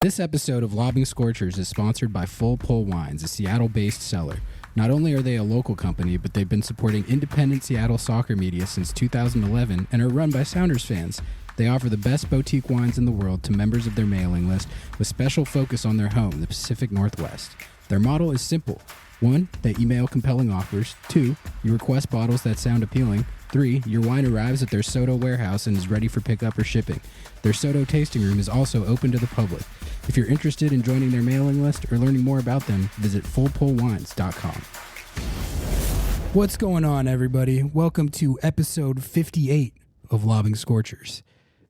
This episode of Lobbing Scorchers is sponsored by Full Pull Wines, a Seattle-based seller. Not only are they a local company, but they've been supporting independent Seattle soccer media since 2011 and are run by Sounders fans. They offer the best boutique wines in the world to members of their mailing list with special focus on their home, the Pacific Northwest. Their model is simple. 1, they email compelling offers. 2, you request bottles that sound appealing. 3, your wine arrives at their Soto warehouse and is ready for pickup or shipping. Their Soto tasting room is also open to the public. If you're interested in joining their mailing list or learning more about them, visit fullpullwines.com. What's going on, everybody? Welcome to episode 58 of Lobbing Scorchers.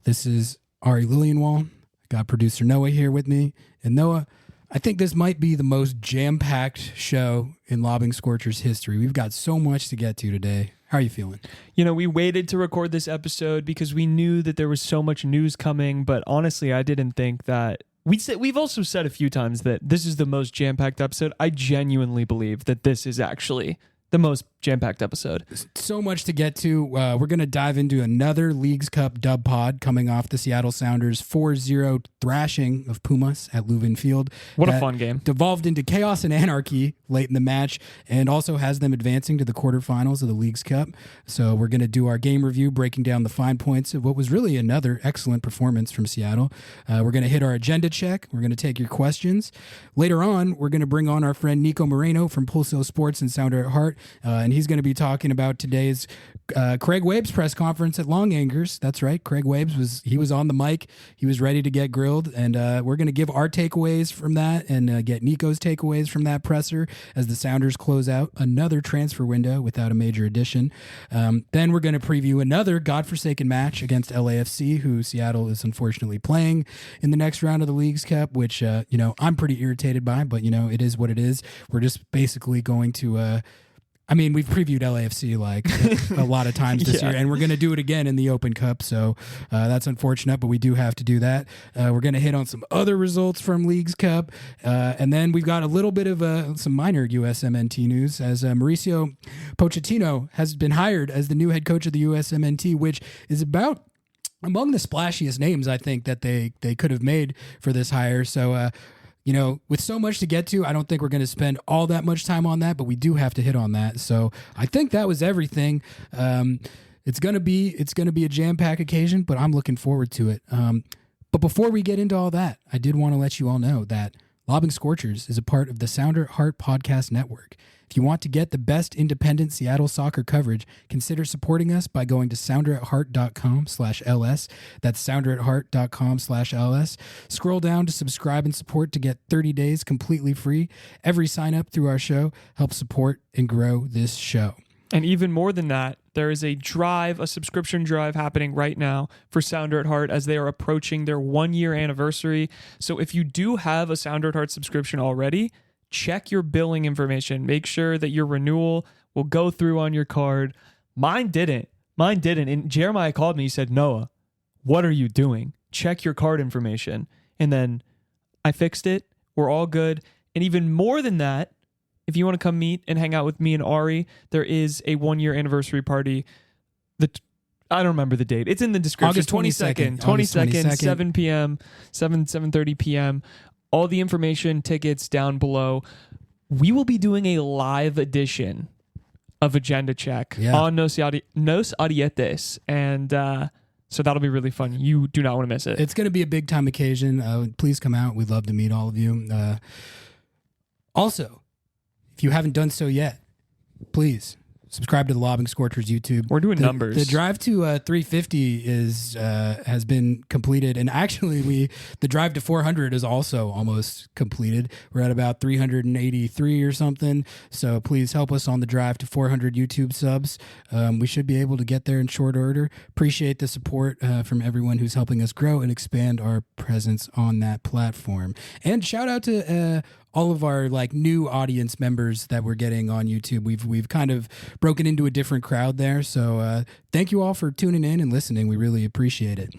This is Ari Lilienwall. Got producer Noah here with me. And Noah, I think this might be the most jam-packed show in Lobbing Scorchers history. We've got so much to get to today. How are you feeling? You know, we waited to record this episode because we knew that there was so much news coming, but honestly, I didn't think that... We've also said a few times that this is the most jam-packed episode. I genuinely believe that this is actually the most jam-packed episode. So much to get to. We're going to dive into another Leagues Cup dub pod coming off the Seattle Sounders 4-0 thrashing of Pumas at Lumen Field. What a fun game. Devolved into chaos and anarchy late in the match and also has them advancing to the quarterfinals of the Leagues Cup. So we're going to do our game review, breaking down the fine points of what was really another excellent performance from Seattle. We're going to hit our agenda check. We're going to take your questions. Later on, we're going to bring on our friend Niko Moreno from Pulso Sports and Sounder at Heart. And he's going to be talking about today's Craig Waibel's press conference at Longacres. That's right. Craig Waibel was on the mic. He was ready to get grilled. And we're going to give our takeaways from that and get Niko's takeaways from that presser as the Sounders close out another transfer window without a major addition. Then we're going to preview another godforsaken match against LAFC, who Seattle is unfortunately playing in the next round of the Leagues Cup, which, I'm pretty irritated by, but, it is what it is. We're just basically going to... we've previewed LAFC like a lot of times this year, and we're going to do it again in the Open Cup, so that's unfortunate, but we do have to do that. We're going to hit on some other results from Leagues Cup, and then we've got a little bit of some minor USMNT news, as Mauricio Pochettino has been hired as the new head coach of the USMNT, which is about among the splashiest names, I think, that they could have made for this hire, so... with so much to get to, I don't think we're going to spend all that much time on that, but we do have to hit on that. So I think that was everything. It's going to be a jam-packed occasion, but I'm looking forward to it. But before we get into all that, I did want to let you all know that Lobbing Scorchers is a part of the Sounder at Heart podcast network. If you want to get the best independent Seattle soccer coverage, consider supporting us by going to sounderatheart.com/LS. That's sounderatheart.com/LS. Scroll down to subscribe and support to get 30 days completely free. Every sign up through our show helps support and grow this show. And even more than that, there is a subscription drive happening right now for Sounder at Heart as they are approaching their 1-year anniversary. So if you do have a Sounder at Heart subscription already, check your billing information. Make sure that your renewal will go through on your card. Mine didn't. And Jeremiah called me. He said, Noah, what are you doing? Check your card information. And then I fixed it. We're all good. And even more than that, if you want to come meet and hang out with me and Ari, there is a 1-year anniversary party. I don't remember the date. It's in the description. August 22nd. 22nd, 7 p.m., 7:30 p.m. All the information, tickets down below. We will be doing a live edition of Agenda Check on Nos Arietes. And so that'll be really fun. You do not want to miss it. It's going to be a big-time occasion. Please come out. We'd love to meet all of you. Also, if you haven't done so yet, please subscribe to the Lobbing Scorchers YouTube. We're doing numbers. The drive to 350 has been completed, and actually the drive to 400 is also almost completed. We're at about 383 or something. So please help us on the drive to 400 YouTube subs. We should be able to get there in short order. Appreciate the support from everyone who's helping us grow and expand our presence on that platform. And shout out to all of our like new audience members that we're getting on YouTube. We've kind of broken into a different crowd there. So thank you all for tuning in and listening. We really appreciate it.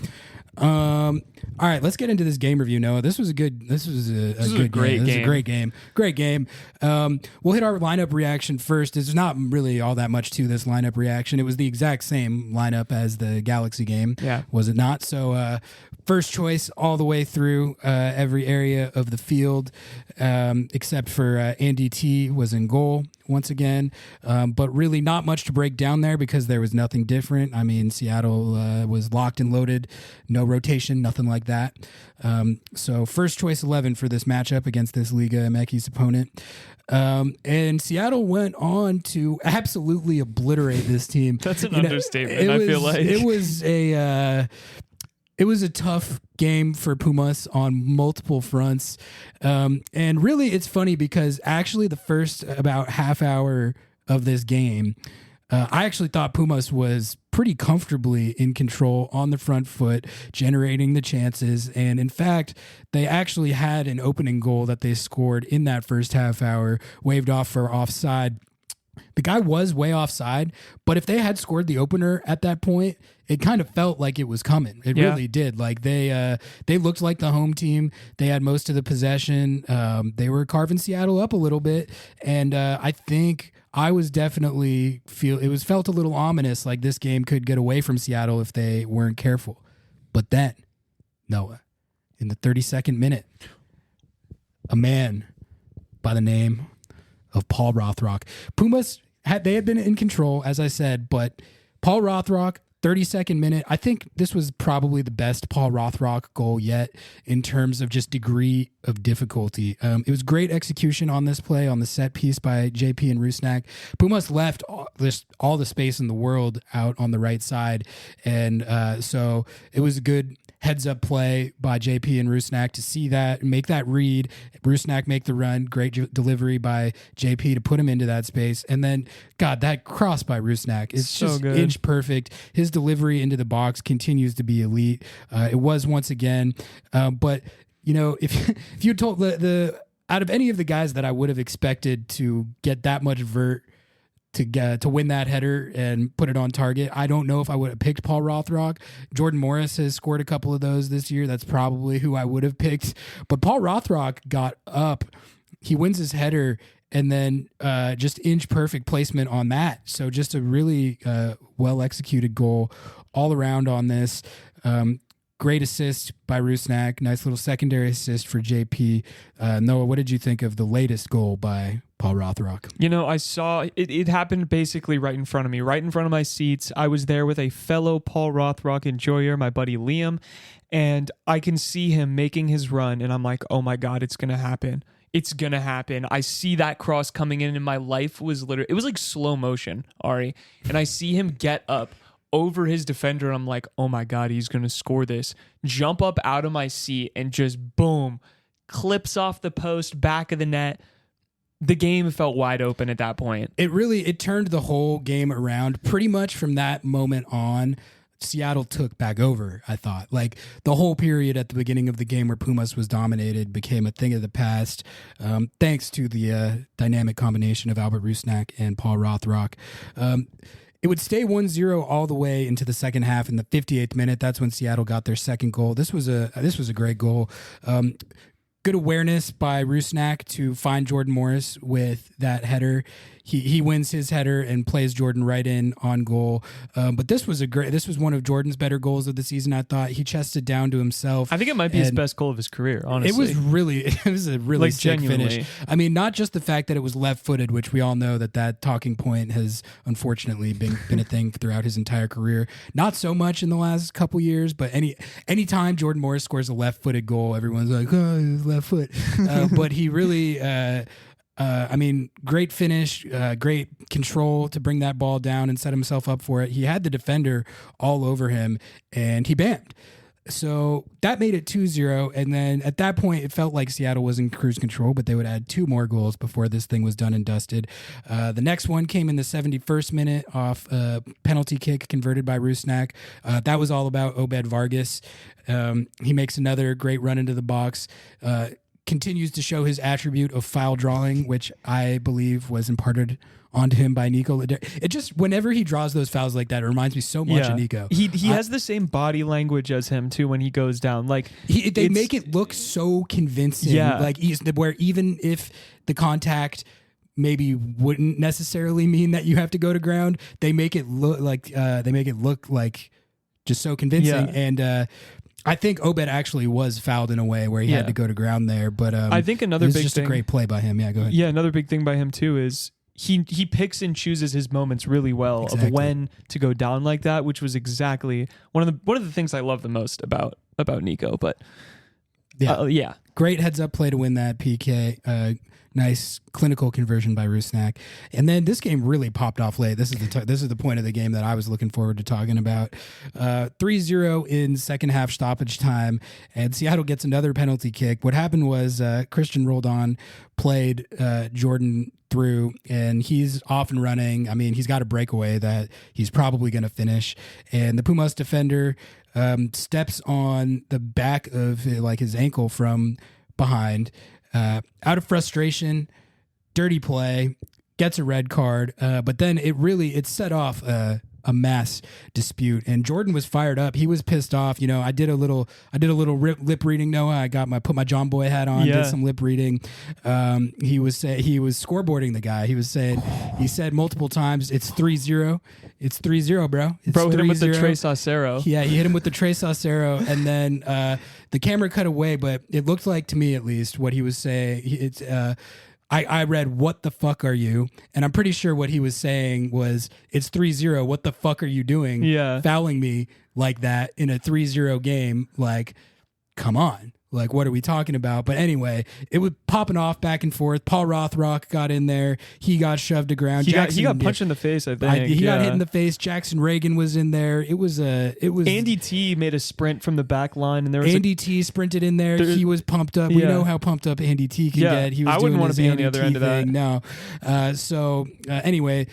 All right, let's get into this game review, Noah. This was a great game. This was a great game. Great game. We'll hit our lineup reaction first. There's not really all that much to this lineup reaction. It was the exact same lineup as the Galaxy game, was it not? So first choice all the way through every area of the field, except for Andy T was in goal once again, but really not much to break down there because there was nothing different. I mean, Seattle was locked and loaded, no rotation, nothing like that. So first choice 11 for this matchup against this Liga MX opponent. And Seattle went on to absolutely obliterate this team. That's an understatement. I feel like it was a tough game for Pumas on multiple fronts. And really, it's funny because actually the first about half hour of this game, I actually thought Pumas was pretty comfortably in control on the front foot, generating the chances. And in fact, they actually had an opening goal that they scored in that first half hour, waved off for offside. The guy was way offside, but if they had scored the opener at that point, it kind of felt like it was coming. It really did. Like they looked like the home team. They had most of the possession. They were carving Seattle up a little bit, and I think I was definitely felt a little ominous, like this game could get away from Seattle if they weren't careful. But then, Noah, in the 32nd minute, a man by the name of Paul Rothrock. Pumas had been in control, as I said, but Paul Rothrock, 32nd minute. I think this was probably the best Paul Rothrock goal yet in terms of just degree of difficulty. It was great execution on this play on the set piece by JP and Rusnak. Pumas left all the space in the world out on the right side, and so it was a good heads-up play by JP and Rusnak to see that, make that read. Rusnak make the run. Great delivery by JP to put him into that space. And then, God, that cross by Rusnak is so just good. Inch perfect. His delivery into the box continues to be elite. It was once again. But, you know, if you told the out of any of the guys that I would have expected to get that much vert to win that header and put it on target, I don't know if I would have picked Paul Rothrock. Jordan Morris has scored a couple of those this year. That's probably who I would have picked. But Paul Rothrock got up. He wins his header and then just inch perfect placement on that. So just a really well executed goal all around on this. Great assist by Rusnak. Nice little secondary assist for JP. Noah, what did you think of the latest goal by Paul Rothrock? You know, I saw it happened basically right in front of me, right in front of my seats. I was there with a fellow Paul Rothrock enjoyer, my buddy Liam, and I can see him making his run, and I'm like, oh my God, it's going to happen. It's going to happen. I see that cross coming in, and my life was it was like slow motion, Ari, and I see him get up over his defender. I'm like, oh my God, he's going to score this. Jump up out of my seat and just boom, clips off the post, back of the net. The game felt wide open at that point. It turned the whole game around pretty much from that moment on. Seattle took back over, I thought. Like the whole period at the beginning of the game where Pumas was dominated became a thing of the past, thanks to the dynamic combination of Albert Rusnak and Paul Rothrock. It would stay 1-0 all the way into the second half. In the 58th minute, that's when Seattle got their second goal. This was a great goal. Good awareness by Rusnak to find Jordan Morris with that header. He wins his header and plays Jordan right in on goal. But this was one of Jordan's better goals of the season. I thought he chested down to himself. I think it might be his best goal of his career, honestly. It was a really like, sick genuinely. finish. I mean, not just the fact that it was left-footed, which we all know that talking point has unfortunately been a thing throughout his entire career. Not so much in the last couple years, but any time Jordan Morris scores a left-footed goal, everyone's like, oh, his left foot. But he really great finish, great control to bring that ball down and set himself up for it. He had the defender all over him, and he bammed. So that made it 2-0, and then at that point, it felt like Seattle was in cruise control, but they would add two more goals before this thing was done and dusted. The next one came in the 71st minute off a penalty kick converted by Rusnak. That was all about Obed Vargas. He makes another great run into the box. continues to show his attribute of foul drawing, which I believe was imparted onto him by Niko. It just, whenever he draws those fouls like that, it reminds me so much of Niko. He has the same body language as him too when he goes down. Like they make it look so convincing. Yeah. Like where even if the contact maybe wouldn't necessarily mean that you have to go to ground, they make it look like just so convincing. Yeah. And I think Obed actually was fouled in a way where he had to go to ground there. But I think another big just thing, a great play by him. Yeah, go ahead. Yeah, another big thing by him too is he picks and chooses his moments really well of when to go down like that, which was exactly one of the things I love the most about Niko. But great heads up play to win that PK. Nice clinical conversion by Rusnak. And then this game really popped off late. This is the point of the game that I was looking forward to talking about. 3-0 in second half stoppage time, and Seattle gets another penalty kick. What happened was Christian Roldan played Jordan through, and he's off and running. I mean, he's got a breakaway that he's probably going to finish. And the Pumas defender steps on the back of his ankle from behind. Out of frustration, dirty play, gets a red card, but then it set off a mass dispute, and Jordan was fired up. He was pissed off. I did a little lip reading. Noah, put my John Boy hat on, did some lip reading. He was scoreboarding the guy. He said multiple times, "It's 3-0. It's 3-0, bro." Bro hit him with the Tres Acero. Yeah, he hit him with the Tres Acero, and then the camera cut away, but it looked like, to me at least, what he was saying. I read, "What the fuck are you?" And I'm pretty sure what he was saying was, "It's 3-0. What the fuck are you doing? Yeah. Fouling me like that in a 3-0 game? Like, come on. Like, what are we talking about?" But anyway, it was popping off back and forth. Paul Rothrock got in there. He got shoved to ground. He got punched in the face, I think. He got hit in the face. Jackson Reagan was in there. It was Andy T made a sprint from the back line, and there was Andy T sprinted in there. He was pumped up. We know how pumped up Andy T can get. He was I wouldn't want to be on the Andy other end of that. No. Anyway,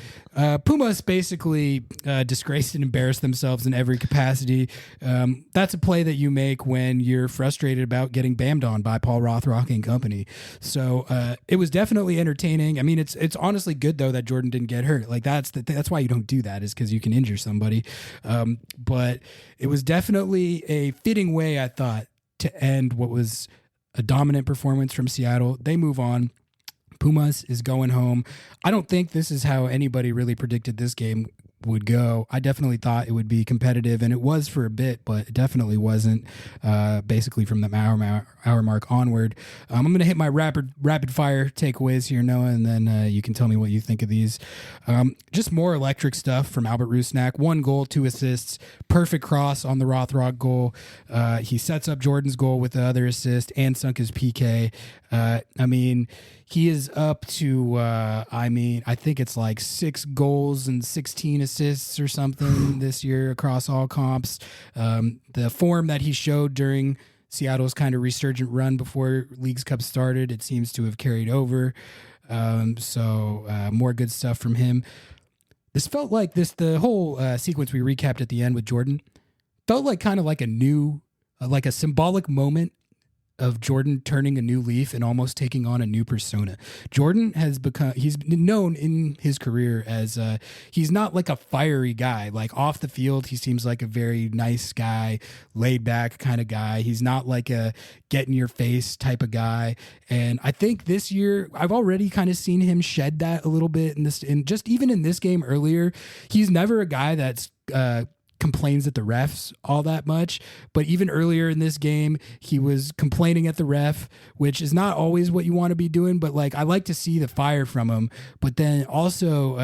Pumas basically disgraced and embarrassed themselves in every capacity. That's a play that you make when you're frustrated about getting bammed on by Paul Rothrock and company. So it was definitely entertaining. I mean, it's honestly good though that Jordan didn't get hurt. Like that's why you don't do that, is because you can injure somebody. But it was definitely a fitting way, I thought, to end what was a dominant performance from Seattle. They move on. Pumas is going home. I don't think this is how anybody really predicted this game would go. I definitely thought it would be competitive, and it was for a bit, but it definitely wasn't. Basically from the hour mark onward. I'm going to hit my rapid fire takeaways here, Noah, and then you can tell me what you think of these. Just more electric stuff from Albert Rusnak. 1 goal, 2 assists, perfect cross on the Rothrock goal. He sets up Jordan's goal with the other assist and sunk his PK. I mean, he is up to, I think it's like 6 goals and 16 assists or something this year across all comps. The form that he showed during Seattle's kind of resurgent run before Leagues Cup started, it seems to have carried over. So more good stuff from him. This felt like the whole sequence we recapped at the end with Jordan felt like kind of like a symbolic moment of Jordan turning a new leaf and almost taking on a new persona. Jordan he's been known in his career as he's not like a fiery guy. Like off the field, he seems like a very nice guy, laid back kind of guy. He's not like a get in your face type of guy. And I think this year I've already kind of seen him shed that a little bit and just even in this game earlier, he's never a guy that's complains at the refs all that much, but even earlier in this game he was complaining at the ref, which is not always what you want to be doing, but like I like to see the fire from him. But then also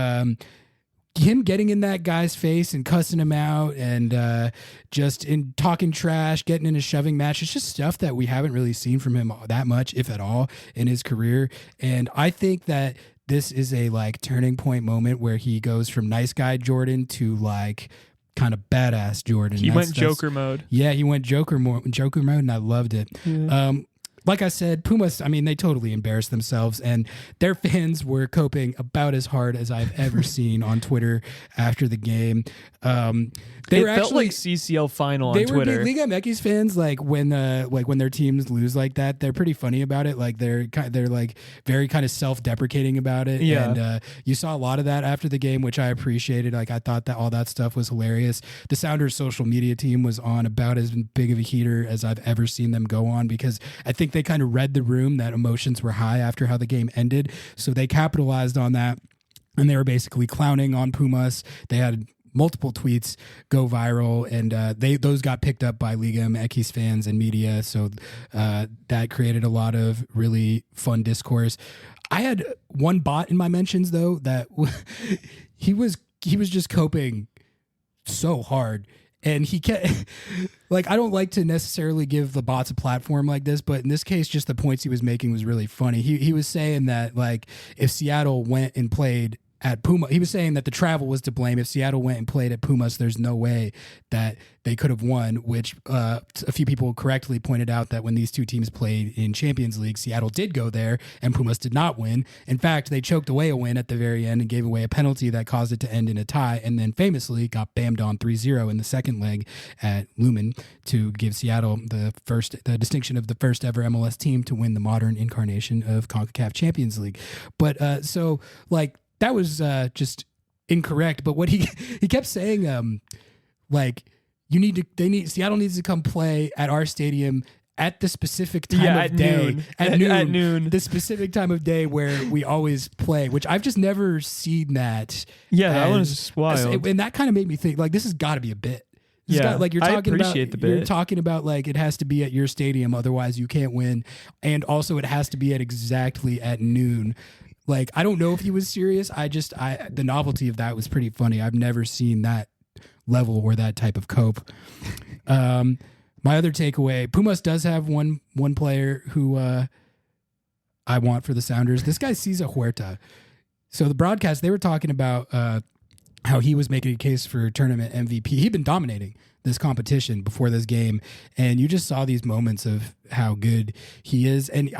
him getting in that guy's face and cussing him out and just in talking trash, getting in a shoving match, it's just stuff that we haven't really seen from him that much, if at all, in his career. And I think that this is a like turning point moment where he goes from nice guy Jordan to like kind of badass Jordan. He went Joker mode. Yeah, he went Joker mode, and I loved it. Yeah. like I said, Pumas, I mean, they totally embarrassed themselves, and their fans were coping about as hard as I've ever seen on Twitter after the game. They it were felt actually like CCL final on they were Twitter. big Liga MX fans. Like when their teams lose like that, they're pretty funny about it. Like they're like very kind of self-deprecating about it. Yeah. And you saw a lot of that after the game, which I appreciated. Like I thought that all that stuff was hilarious. The Sounders social media team was on about as big of a heater as I've ever seen them go on, because I think they kind of read the room that emotions were high after how the game ended. So they capitalized on that, and they were basically clowning on Pumas. They had multiple tweets go viral, and those got picked up by Liga MX fans and media. So that created a lot of really fun discourse. I had one bot in my mentions though that he was just coping so hard. And he kept, like, I don't like to necessarily give the bots a platform like this, but in this case, just the points he was making was really funny. He was saying that, like, if Seattle went and played at Pumas, he was saying that the travel was to blame. If Seattle went and played at Pumas, there's no way that they could have won, which a few people correctly pointed out that when these two teams played in Champions League, Seattle did go there and Pumas did not win. In fact, they choked away a win at the very end and gave away a penalty that caused it to end in a tie, and then famously got bammed on 3-0 in the second leg at Lumen to give Seattle the distinction of the first ever MLS team to win the modern incarnation of CONCACAF Champions League. But so like, that was just incorrect. But what he kept saying, like, Seattle needs to come play at our stadium at the specific time of day. At noon. The specific time of day where we always play, which I've just never seen that. Yeah, that was wild. And that kind of made me think, like, this has got to be a bit. Like you're talking you're talking about like it has to be at your stadium, otherwise you can't win, and also it has to be exactly at noon. Like, I don't know if he was serious. The novelty of that was pretty funny. I've never seen that level or that type of cope. My other takeaway, Pumas does have one player who I want for the Sounders. This guy, Cesar Huerta. So the broadcast, they were talking about how he was making a case for tournament MVP. He'd been dominating this competition before this game, and you just saw these moments of how good he is. And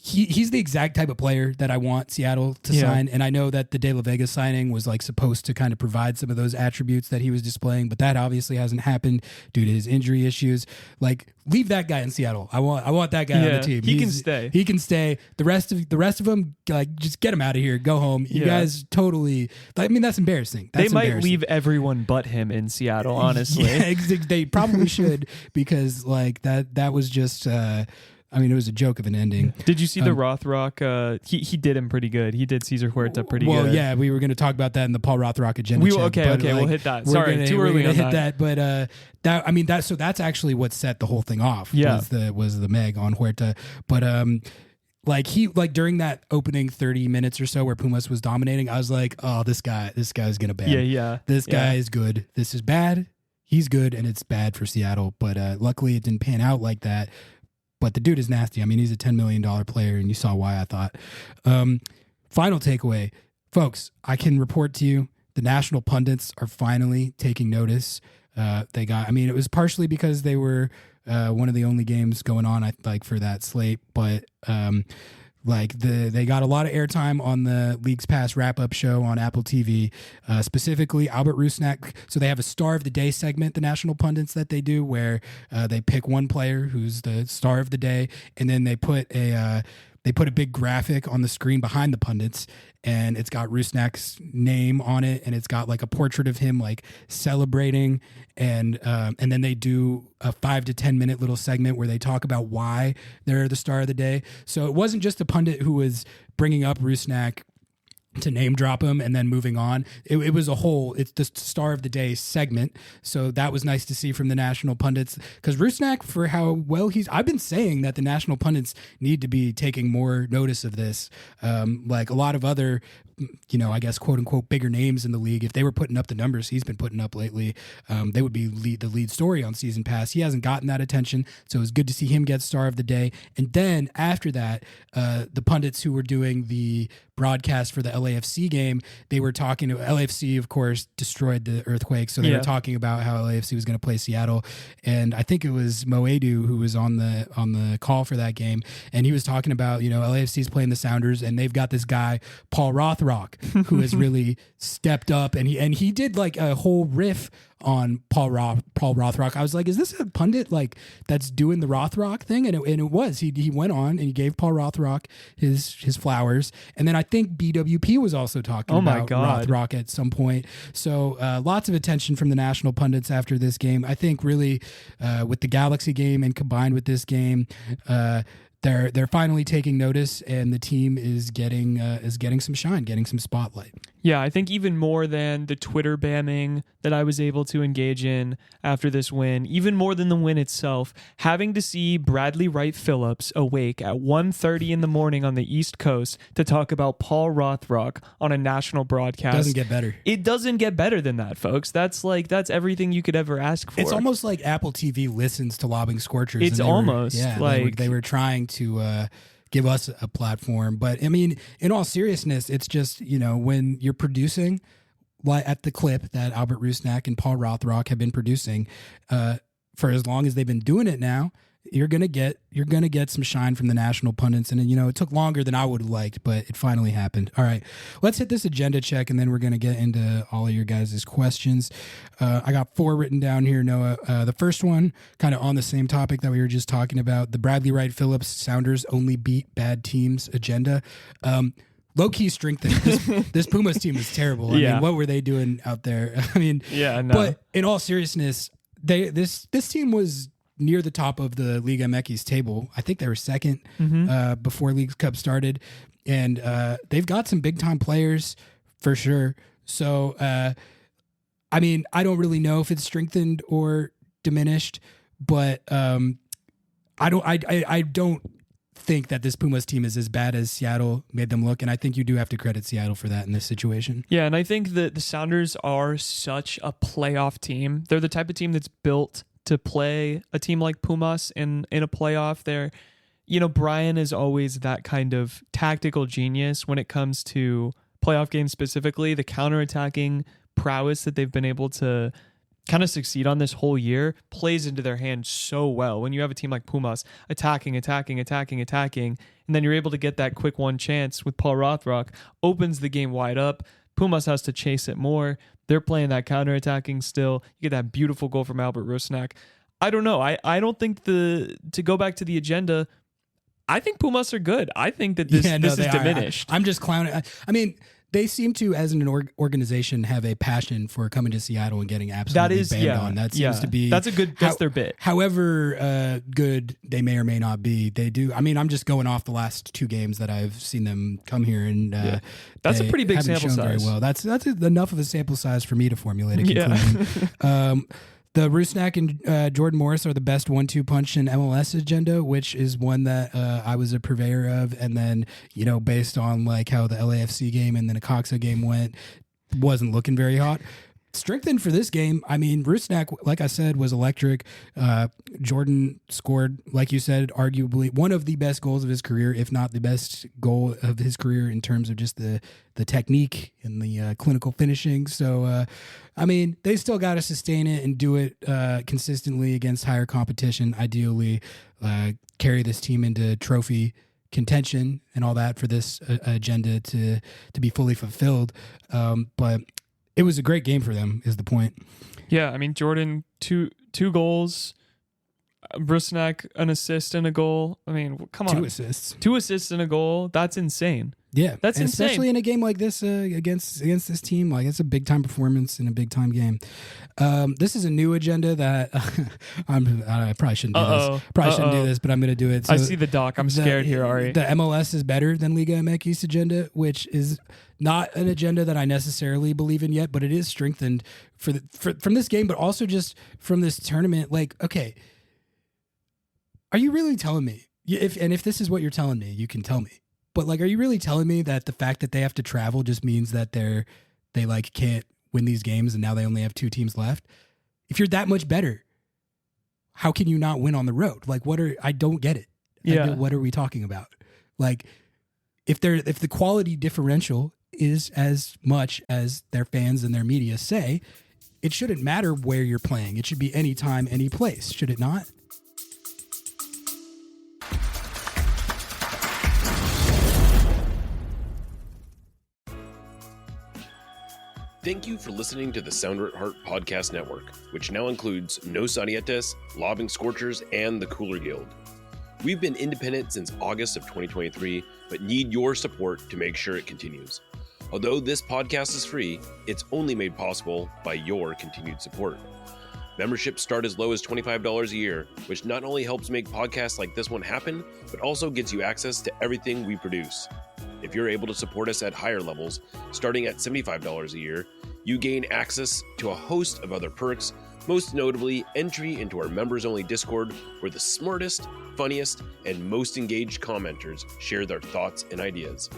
he's the exact type of player that I want Seattle to sign. And I know that the De La Vega signing was like supposed to kind of provide some of those attributes that he was displaying, but that obviously hasn't happened due to his injury issues. Like, leave that guy in Seattle. I want that guy on the team. He can stay. He can stay. The rest of them, like, just get him out of here. Go home. You guys totally. I mean, that's embarrassing. They might leave everyone but him in Seattle. Honestly, they probably should, because like that was just. I mean, it was a joke of an ending. Did you see the Rothrock? He did him pretty good. He did Cesar Huerta pretty good. Well, yeah, we were going to talk about that in the Paul Rothrock agenda. We'll hit that. Sorry, too early on that. But that's actually what set the whole thing off. Yeah, was the Meg on Huerta. But during that opening 30 minutes or so where Pumas was dominating, I was like, oh, this guy's going to ban. Yeah. This guy is good. This is bad. He's good, and it's bad for Seattle. But luckily, it didn't pan out like that. But the dude is nasty. I mean, he's a $10 million player, and you saw why, I thought. Final takeaway. Folks, I can report to you the national pundits are finally taking notice. It was partially because they were one of the only games going on, for that slate, but they got a lot of airtime on the League's Pass wrap-up show on Apple TV, specifically Albert Rusnak. So they have a Star of the Day segment, the national pundits, that they do, where they pick one player who's the star of the day, and then they put a big graphic on the screen behind the pundits, and it's got Rusnak's name on it, and it's got like a portrait of him like celebrating, and then they do a 5 to 10 minute little segment where they talk about why they're the star of the day. So it wasn't just a pundit who was bringing up Rusnak to name drop him and then moving on. It was it's the Star of the Day segment. So that was nice to see from the national pundits, because Rusnak, for how well I've been saying that the national pundits need to be taking more notice of this. Like a lot of other, I guess, quote unquote, bigger names in the league, if they were putting up the numbers he's been putting up lately, they would be the lead story on Season Pass. He hasn't gotten that attention, so it was good to see him get Star of the Day. And then after that, the pundits who were doing the broadcast for the LAFC game, they were talking to LAFC, of course, destroyed the Earthquake. So they were talking about how LAFC was going to play Seattle. And I think it was Moedu who was on the call for that game. And he was talking about, LAFC is playing the Sounders and they've got this guy, Paul Rothrock, who has really stepped up. And he did like a whole riff on Paul Rothrock. I was like, is this a pundit like that's doing the Rothrock thing? And it was. He went on and he gave Paul Rothrock his flowers. And then I think BWP was also talking about Rothrock at some point. So lots of attention from the national pundits after this game. I think really with the Galaxy game and combined with this game, they're finally taking notice, and the team is getting some shine, getting some spotlight. Yeah, I think even more than the Twitter bamming that I was able to engage in after this win, even more than the win itself, having to see Bradley Wright Phillips awake at 1:30 in the morning on the East Coast to talk about Paul Rothrock on a national broadcast. Doesn't get better. It doesn't get better than that, folks. That's everything you could ever ask for. It's almost like Apple TV listens to Lobbing Scorchers. It's almost like they were trying to give us a platform. But I mean, in all seriousness, it's just, when you're producing at the clip that Albert Rusnak and Paul Rothrock have been producing for as long as they've been doing it now, you're gonna get some shine from the national pundits. And it took longer than I would have liked, but it finally happened. All right, let's hit this agenda check, and then we're gonna get into all of your guys' questions. I got 4 written down here, Noah. The first one, kind of on the same topic that we were just talking about, the Bradley Wright Phillips Sounders only beat bad teams agenda. Low-key strengthened. This Pumas team was terrible. I mean, what were they doing out there? I mean, but in all seriousness, this team was near the top of the Liga MX table. I think they were second before Leagues Cup started, and they've got some big time players for sure. So, I mean, I don't really know if it's strengthened or diminished, but I don't think that this Pumas team is as bad as Seattle made them look, and I think you do have to credit Seattle for that in this situation. Yeah, and I think that the Sounders are such a playoff team. They're the type of team that's built to play a team like Pumas in a playoff. There, Brian is always that kind of tactical genius when it comes to playoff games, specifically the counterattacking prowess that they've been able to kind of succeed on this whole year plays into their hand so well. When you have a team like Pumas attacking, and then you're able to get that quick one chance with Paul Rothrock, opens the game wide up. Pumas has to chase it more. They're playing that counterattacking still. You get that beautiful goal from Albert Rusnak. I don't know. I don't think to go back to the agenda, I think Pumas are good. I think that this is diminished. I'm just clowning. I mean, they seem to, as an organization, have a passion for coming to Seattle and getting absolutely banned on. That seems to be... That's their bit. However good they may or may not be, they do... I mean, I'm just going off the last 2 games that I've seen them come here, and that's a pretty big sample size. Very well. That's enough of a sample size for me to formulate a conclusion. The Rusnak and Jordan Morris are the best 1-2 punch in MLS agenda, which is one that I was a purveyor of. And then, based on like how the LAFC game and then a Coxa game went, wasn't looking very hot. Strengthened for this game. I mean, Rusnak, like I said, was electric. Jordan scored, like you said, arguably one of the best goals of his career, if not the best goal of his career in terms of just the technique and the clinical finishing. So, I mean, they still got to sustain it and do it consistently against higher competition. Ideally, carry this team into trophy contention and all that for this agenda to be fully fulfilled. But it was a great game for them, is the point. Yeah, I mean, Jordan, two goals, Rusnak, an assist and a goal. I mean, come on. 2 assists. 2 assists and a goal. That's insane. Yeah, that's insane. Especially in a game like this against this team. Like, it's a big time performance in a big time game. This is a new agenda that I probably shouldn't do this. Shouldn't do this, but I'm going to do it. So I see the doc. I'm scared here, Ari. The MLS is better than Liga MX agenda, which is not an agenda that I necessarily believe in yet, but it is strengthened from this game, but also just from this tournament. Like, okay, are you really telling me? If this is what you're telling me, you can tell me. But like, are you really telling me that the fact that they have to travel just means that they like can't win these games and now they only have 2 teams left? If you're that much better, how can you not win on the road? Like, I don't get it. Yeah. What are we talking about? Like, if the quality differential is as much as their fans and their media say. It shouldn't matter where you're playing. It should be anytime, any place, should it not? Thank you for listening to the Sounder at Heart Podcast Network, which now includes Nos Arietes, Lobbing, Scorchers, and the Cooler Guild. We've been independent since August of 2023, but need your support to make sure it continues. Although this podcast is free, it's only made possible by your continued support. Memberships start as low as $25 a year, which not only helps make podcasts like this one happen, but also gets you access to everything we produce. If you're able to support us at higher levels, starting at $75 a year, you gain access to a host of other perks, most notably entry into our members-only Discord, where the smartest, funniest, and most engaged commenters share their thoughts and ideas.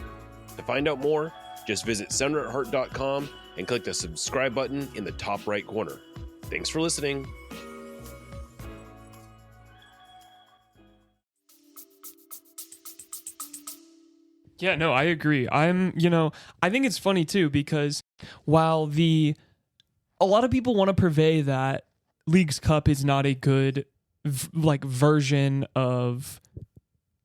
To find out more, just visit sounderatheart.com and click the subscribe button in the top right corner. Thanks for listening. Yeah, no, I agree. I think it's funny too, because while a lot of people want to purvey that Leagues Cup is not a good version of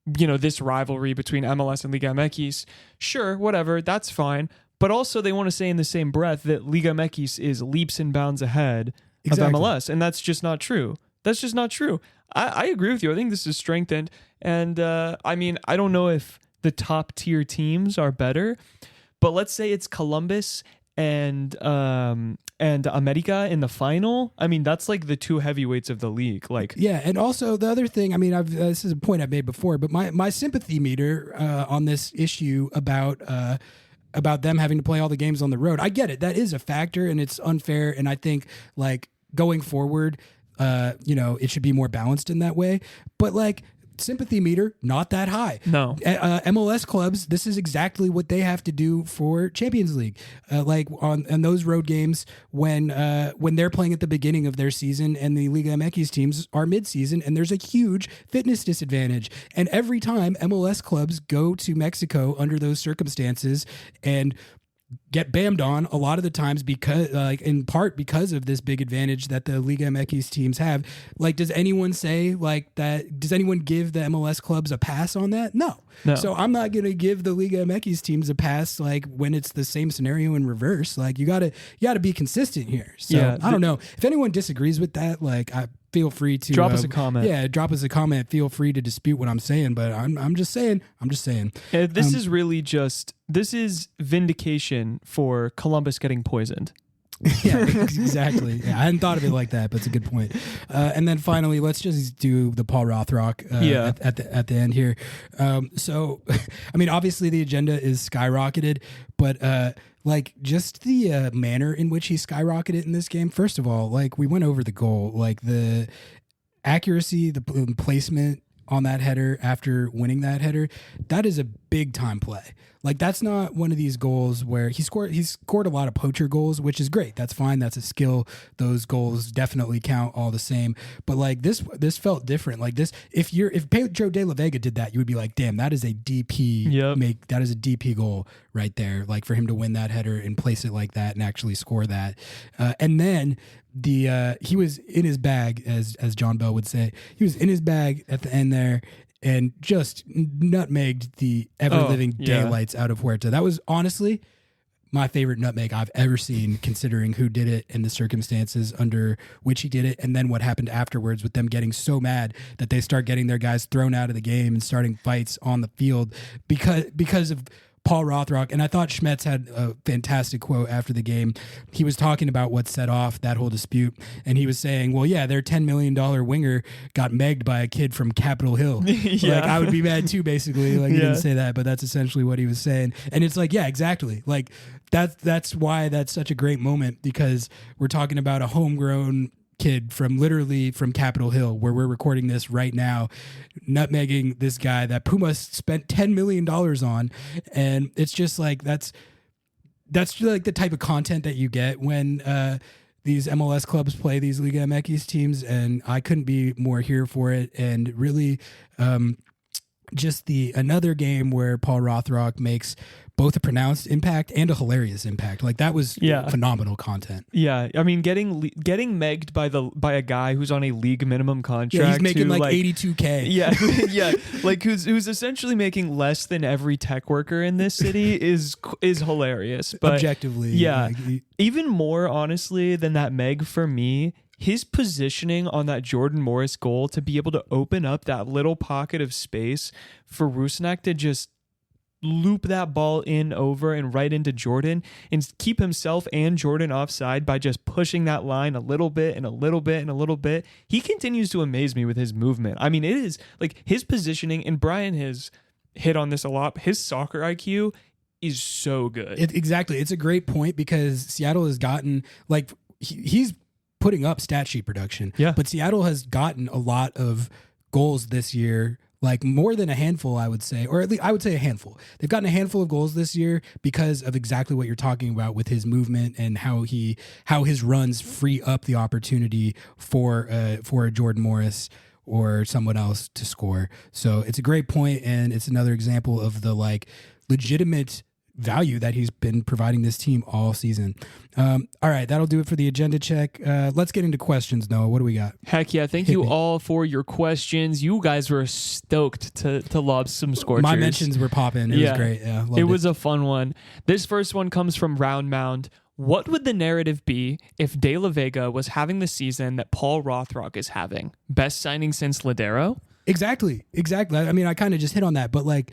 this rivalry between MLS and Liga MX, sure, whatever, that's fine. But also they want to say in the same breath that Liga MX is leaps and bounds ahead of MLS, and that's just not true. That's just not true. I agree with you. I think this is strengthened, and I don't know if the top tier teams are better, but let's say it's Columbus and America in the final. I mean, that's like the two heavyweights of the league. Yeah, and also the other thing, this is a point I've made before, but my sympathy meter on this issue about them having to play all the games on the road, I get it. That is a factor, and it's unfair, and I think going forward, it should be more balanced in that way. But sympathy meter, not that high. No. MLS clubs, this is exactly what they have to do for Champions League. On those road games when they're playing at the beginning of their season and the Liga MX teams are mid-season, and there's a huge fitness disadvantage. And every time MLS clubs go to Mexico under those circumstances and get bammed on a lot of the times because in part because of this big advantage that the Liga MX teams have. Does anyone say that? Does anyone give the MLS clubs a pass on that? No. So I'm not going to give the Liga MX teams a pass when it's the same scenario in reverse. You got to be consistent here. So yeah, I don't know if anyone disagrees with that. I feel free to drop us a comment. Yeah, drop us a comment. Feel free to dispute what I'm saying, but I'm just saying. This is really this is vindication for Columbus getting poisoned. Yeah, exactly. Yeah, I hadn't thought of it like that, but it's a good point. And then finally, let's just do the Paul Rothrock at the end here. So, obviously the agenda is skyrocketed, but just the manner in which he skyrocketed in this game. First of all, we went over the goal, the accuracy, the placement on that header after winning that header, that is a big time play. That's not one of these goals where he's scored a lot of poacher goals, which is great. That's fine. That's a skill. Those goals definitely count all the same. But this felt different. If Pedro de la Vega did that, you would be like, damn, that is a DP that is a DP goal right there. For him to win that header and place it like that and actually score that. And then he was in his bag, as John Bell would say. He was in his bag at the end there and just nutmegged the ever-living daylights out of Huerta. That was honestly my favorite nutmeg I've ever seen, considering who did it and the circumstances under which he did it, and then what happened afterwards with them getting so mad that they start getting their guys thrown out of the game and starting fights on the field because of Paul Rothrock. And I thought Schmetz had a fantastic quote after the game. He was talking about what set off that whole dispute, and he was saying, well, yeah, their $10 million winger got megged by a kid from Capitol Hill. I would be mad too, basically. He didn't say that, but that's essentially what he was saying. And it's yeah, exactly. That's why that's such a great moment, because we're talking about a homegrown kid from Capitol Hill, where we're recording this right now, nutmegging this guy that Pumas spent $10 million on. And it's just that's the type of content that you get when these MLS clubs play these Liga MX teams, and I couldn't be more here for it. And really just another game where Paul Rothrock makes both a pronounced impact and a hilarious impact. Like that was phenomenal content. Yeah, I mean, getting megged by a guy who's on a league minimum contract. Yeah, he's making like $82K. Yeah, yeah, like who's essentially making less than every tech worker in this city is hilarious. But objectively, yeah, even more honestly than that meg for me. His positioning on that Jordan Morris goal to be able to open up that little pocket of space for Rusnak to just loop that ball in over and right into Jordan and keep himself and Jordan offside by just pushing that line a little bit and a little bit and a little bit. He continues to amaze me with his movement. I mean, it is like his positioning, and Brian has hit on this a lot. His soccer IQ is so good. Exactly. It's a great point because Seattle has gotten like he's putting up stat sheet production. Yeah. But Seattle has gotten a lot of goals this year, like more than a handful, I would say, or at least I would say a handful. They've gotten a handful of goals this year because of exactly what you're talking about with his movement and how his runs free up the opportunity for a Jordan Morris or someone else to score. So it's a great point, and it's another example of the like legitimate value that he's been providing this team all season. All right, that'll do it for the agenda check. Let's get into questions, Noah. What do we got? Heck yeah. Thank you all for your questions. You guys were stoked to lob some Scorchers. My mentions were popping. It was great. Yeah, it was a fun one. This first one comes from Round Mound. What would the narrative be if De La Vega was having the season that Paul Rothrock is having? Best signing since Ladero? Exactly. I mean, I kind of just hit on that, but like,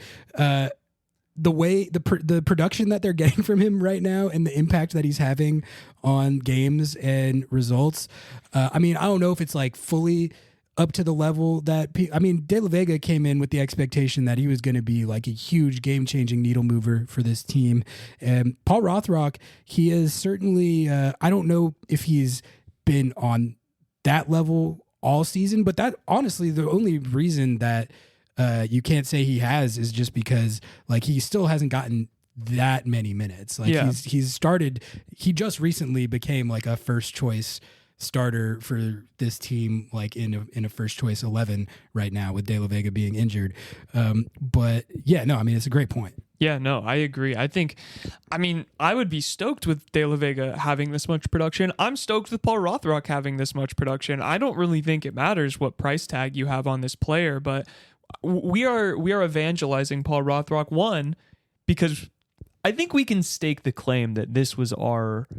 the way the production that they're getting from him right now and the impact that he's having on games and results. I mean, I don't know if it's like fully up to the level that De La Vega came in with the expectation that he was going to be like a huge game-changing needle mover for this team. And Paul Rothrock, he is certainly, I don't know if he's been on that level all season, but that honestly, the only reason that you can't say he has is just because like he still hasn't gotten that many minutes. Like he just recently became like a first choice starter for this team, like in a first choice 11 right now with De La Vega being injured. But yeah, no, I mean, it's a great point. Yeah, no, I agree. I would be stoked with De La Vega having this much production. I'm stoked with Paul Rothrock having this much production. I don't really think it matters what price tag you have on this player, but we are evangelizing Paul Rothrock, one, because I think we can stake the claim that this was our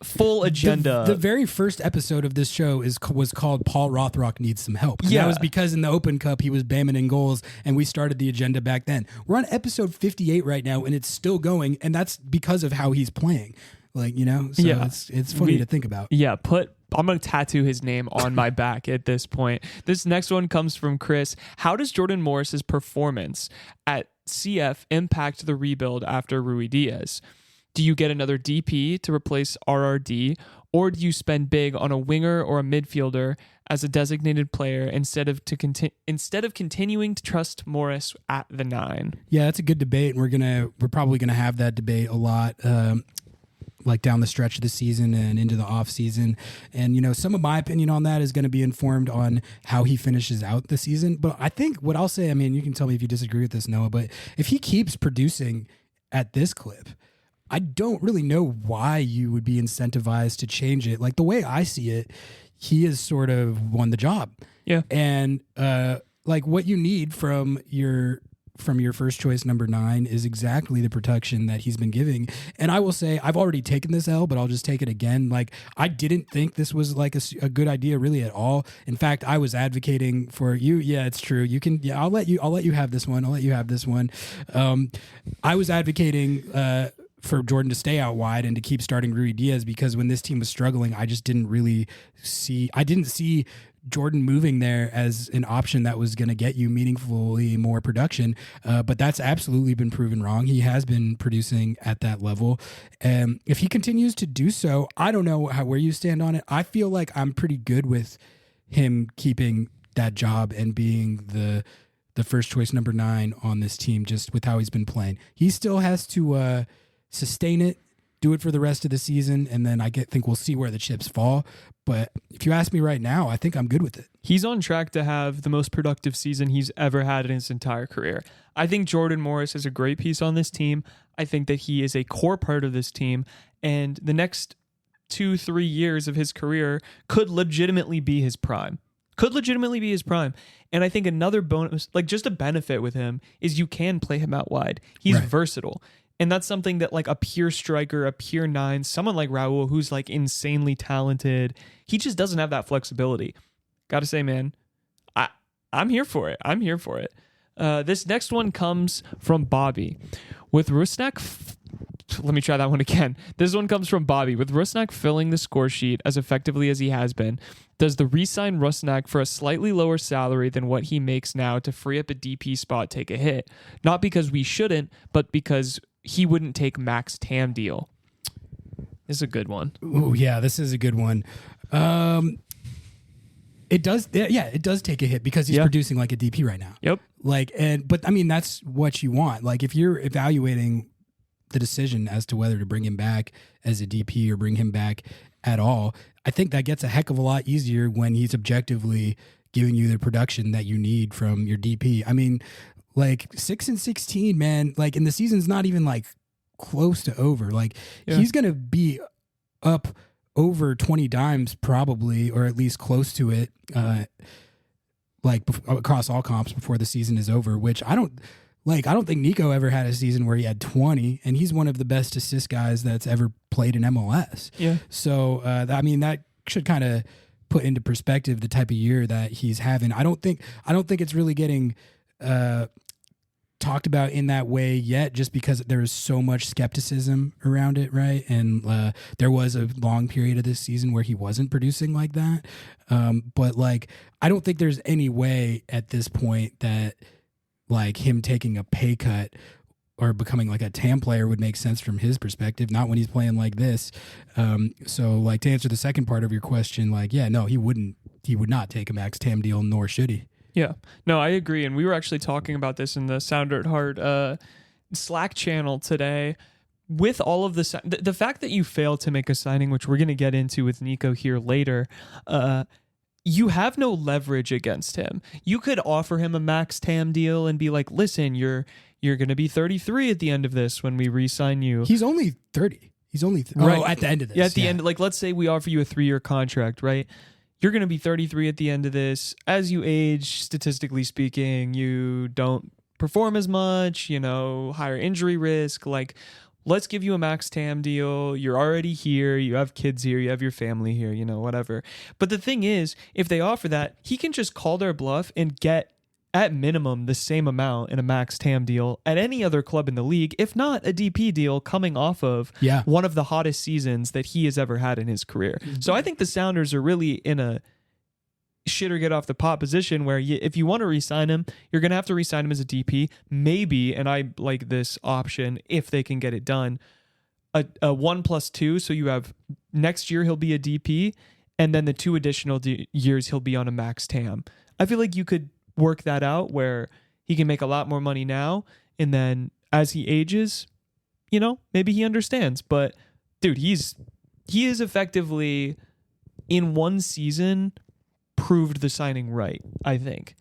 full agenda. The very first episode of this show was called Paul Rothrock Needs Some Help. And that was because in the Open Cup he was bamming in goals, and we started the agenda back then. We're on episode 58 right now, and it's still going, and that's because of how he's playing. Like, you know, so it's funny to think about. Yeah, I'm going to tattoo his name on my back at this point. This next one comes from Chris. How does Jordan Morris's performance at CF impact the rebuild after Rui Diaz? Do you get another DP to replace RRD, or do you spend big on a winger or a midfielder as a designated player instead of continuing to trust Morris at the 9? Yeah, that's a good debate, and we're probably gonna have that debate a lot. Like down the stretch of the season and into the off season. And, you know, some of my opinion on that is going to be informed on how he finishes out the season. But I think what I'll say, I mean, you can tell me if you disagree with this, Noah, but if he keeps producing at this clip, I don't really know why you would be incentivized to change it. Like the way I see it, he has sort of won the job. Yeah. And like what you need from your first choice number 9 is exactly the protection that he's been giving. And I will say, I've already taken this L, but I'll just take it again. Like, I didn't think this was like a good idea really at all. In fact, I was advocating for you. Yeah, it's true. You can, I'll let you have this one. I was advocating, for Jordan to stay out wide and to keep starting Rui Diaz, because when this team was struggling, I just didn't see Jordan moving there as an option that was going to get you meaningfully more production. But that's absolutely been proven wrong. He has been producing at that level. And if he continues to do so, I don't know where you stand on it. I feel like I'm pretty good with him keeping that job and being the first choice number 9 on this team, just with how he's been playing. He still has to sustain it, do it for the rest of the season, and then think we'll see where the chips fall. But if you ask me right now, I think I'm good with it. He's on track to have the most productive season he's ever had in his entire career. I think Jordan Morris is a great piece on this team. I think that he is a core part of this team, and the next 2-3 years of his career could legitimately be his prime. And I think another bonus, like just a benefit with him, is you can play him out wide. He's versatile. And that's something that like a pure striker, a pure 9, someone like Raul, who's like insanely talented, he just doesn't have that flexibility. Gotta say, man, I'm here for it. This next one comes from Bobby. With Rusnak... Let me try that one again. This one comes from Bobby. With Rusnak filling the score sheet as effectively as he has been, does the re-sign Rusnak for a slightly lower salary than what he makes now to free up a DP spot take a hit? Not because we shouldn't, but because he wouldn't take max TAM deal. This is a good one. Oh, yeah, this is a good one. It does take a hit because he's producing like a DP right now. Yep. But I mean, that's what you want. Like if you're evaluating the decision as to whether to bring him back as a DP or bring him back at all, I think that gets a heck of a lot easier when he's objectively giving you the production that you need from your DP. I mean, like 6-16, man, like, and the season's not even like close to over. Like he's going to be up over 20 dimes probably, or at least close to it, across all comps before the season is over, which I don't think Nico ever had a season where he had 20, and he's one of the best assist guys that's ever played in MLS. Yeah. So, I mean, that should kind of put into perspective the type of year that he's having. I don't think it's really getting talked about in that way yet, just because there is so much skepticism around it, right? And there was a long period of this season where he wasn't producing like that. But like, I don't think there's any way at this point that like him taking a pay cut or becoming like a TAM player would make sense from his perspective, not when he's playing like this. So like to answer the second part of your question, like, yeah, no, he would not take a max TAM deal, nor should he. Yeah, no, I agree. And we were actually talking about this in the Sounder at Heart Slack channel today. With all of the fact that you failed to make a signing, which we're going to get into with Nico here later, you have no leverage against him. You could offer him a max TAM deal and be like, listen, you're going to be 33 at the end of this when we re-sign you. He's only 30. He's only right. at the end of this. Yeah, at the end, like let's say we offer you a 3-year contract, right? You're going to be 33 at the end of this. As you age, statistically speaking, you don't perform as much, higher injury risk. Like, let's give you a max TAM deal. You're already here. You have kids here. You have your family here, whatever. But the thing is, if they offer that, he can just call their bluff and get, at minimum, the same amount in a max TAM deal at any other club in the league, if not a DP deal coming off of one of the hottest seasons that he has ever had in his career. Mm-hmm. So I think the Sounders are really in a shit or get off the pot position where if you want to re-sign him, you're going to have to re-sign him as a DP. Maybe, and I like this option if they can get it done, a 1+2. So you have next year he'll be a DP, and then the 2 additional years he'll be on a max TAM. I feel like you could work that out where he can make a lot more money now, and then as he ages, maybe he understands. But dude, he is effectively in one season proved the signing right, I think.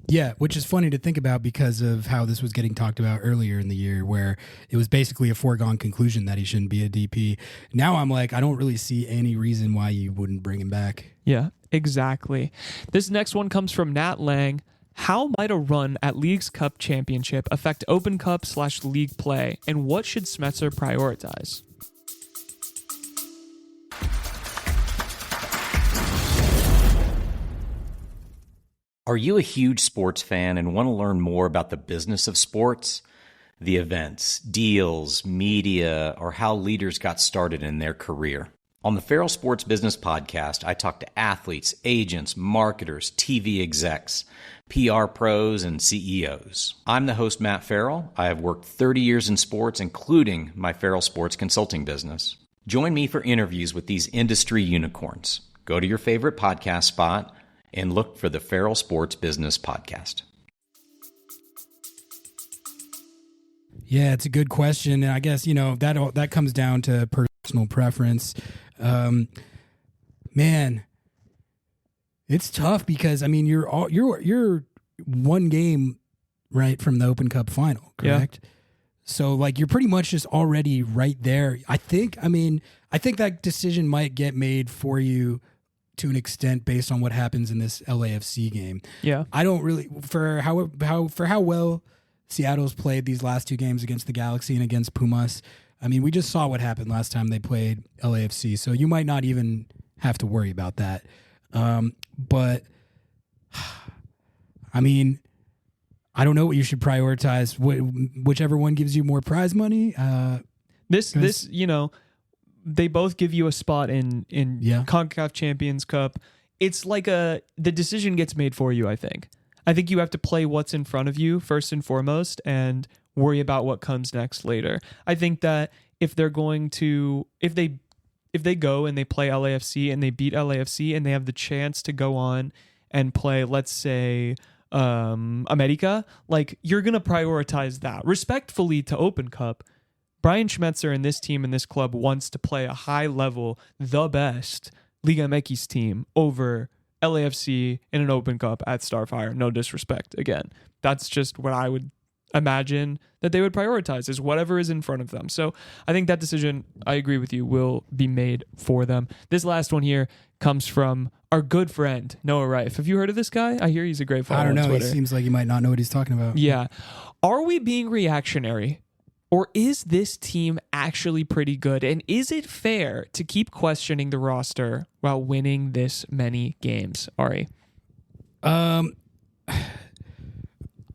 Yeah, which is funny to think about because of how this was getting talked about earlier in the year, where it was basically a foregone conclusion that he shouldn't be a DP. Now I'm like, I don't really see any reason why you wouldn't bring him back. Yeah, exactly. This next one comes from Nat Lang. How might a run at Leagues Cup Championship affect Open Cup/league play, and what should Smetzer prioritize? Are you a huge sports fan and want to learn more about the business of sports? The events, deals, media, or how leaders got started in their career? On the Feral Sports Business Podcast, I talk to athletes, agents, marketers, TV execs, PR pros, and CEOs. I'm the host, Matt Farrell. I have worked 30 years in sports, including my Feral Sports consulting business. Join me for interviews with these industry unicorns. Go to your favorite podcast spot and look for the Feral Sports Business Podcast. Yeah, it's a good question. And I guess, that comes down to personal preference. Man, it's tough because I mean you're one game right from the Open Cup final, correct? Yeah. So like you're pretty much just already right there. I think that decision might get made for you to an extent based on what happens in this LAFC game. Yeah. I don't really for how well Seattle's played these last two games against the Galaxy and against Pumas. I mean, we just saw what happened last time they played LAFC, so you might not even have to worry about that. But I mean, I don't know what you should prioritize. Whichever one gives you more prize money. This, you know, they both give you a spot in CONCACAF Champions Cup. It's like the decision gets made for you, I think. I think you have to play what's in front of you first and foremost and worry about what comes next later. I think that if they go and they play LAFC and they beat LAFC and they have the chance to go on and play, let's say, America, like you're going to prioritize that. Respectfully to Open Cup, Brian Schmetzer and this team and this club wants to play a high level, the best Liga MX team over LAFC in an Open Cup at Starfire. No disrespect. Again, that's just what I would imagine that they would prioritize is whatever is in front of them. So I think that decision, I agree with you, will be made for them. This last one here comes from our good friend, Noah Reif. Have you heard of this guy? I hear he's a great follower. I don't know. On Twitter. He seems like he might not know what he's talking about. Yeah. Are we being reactionary? Or is this team actually pretty good? And is it fair to keep questioning the roster while winning this many games, Ari?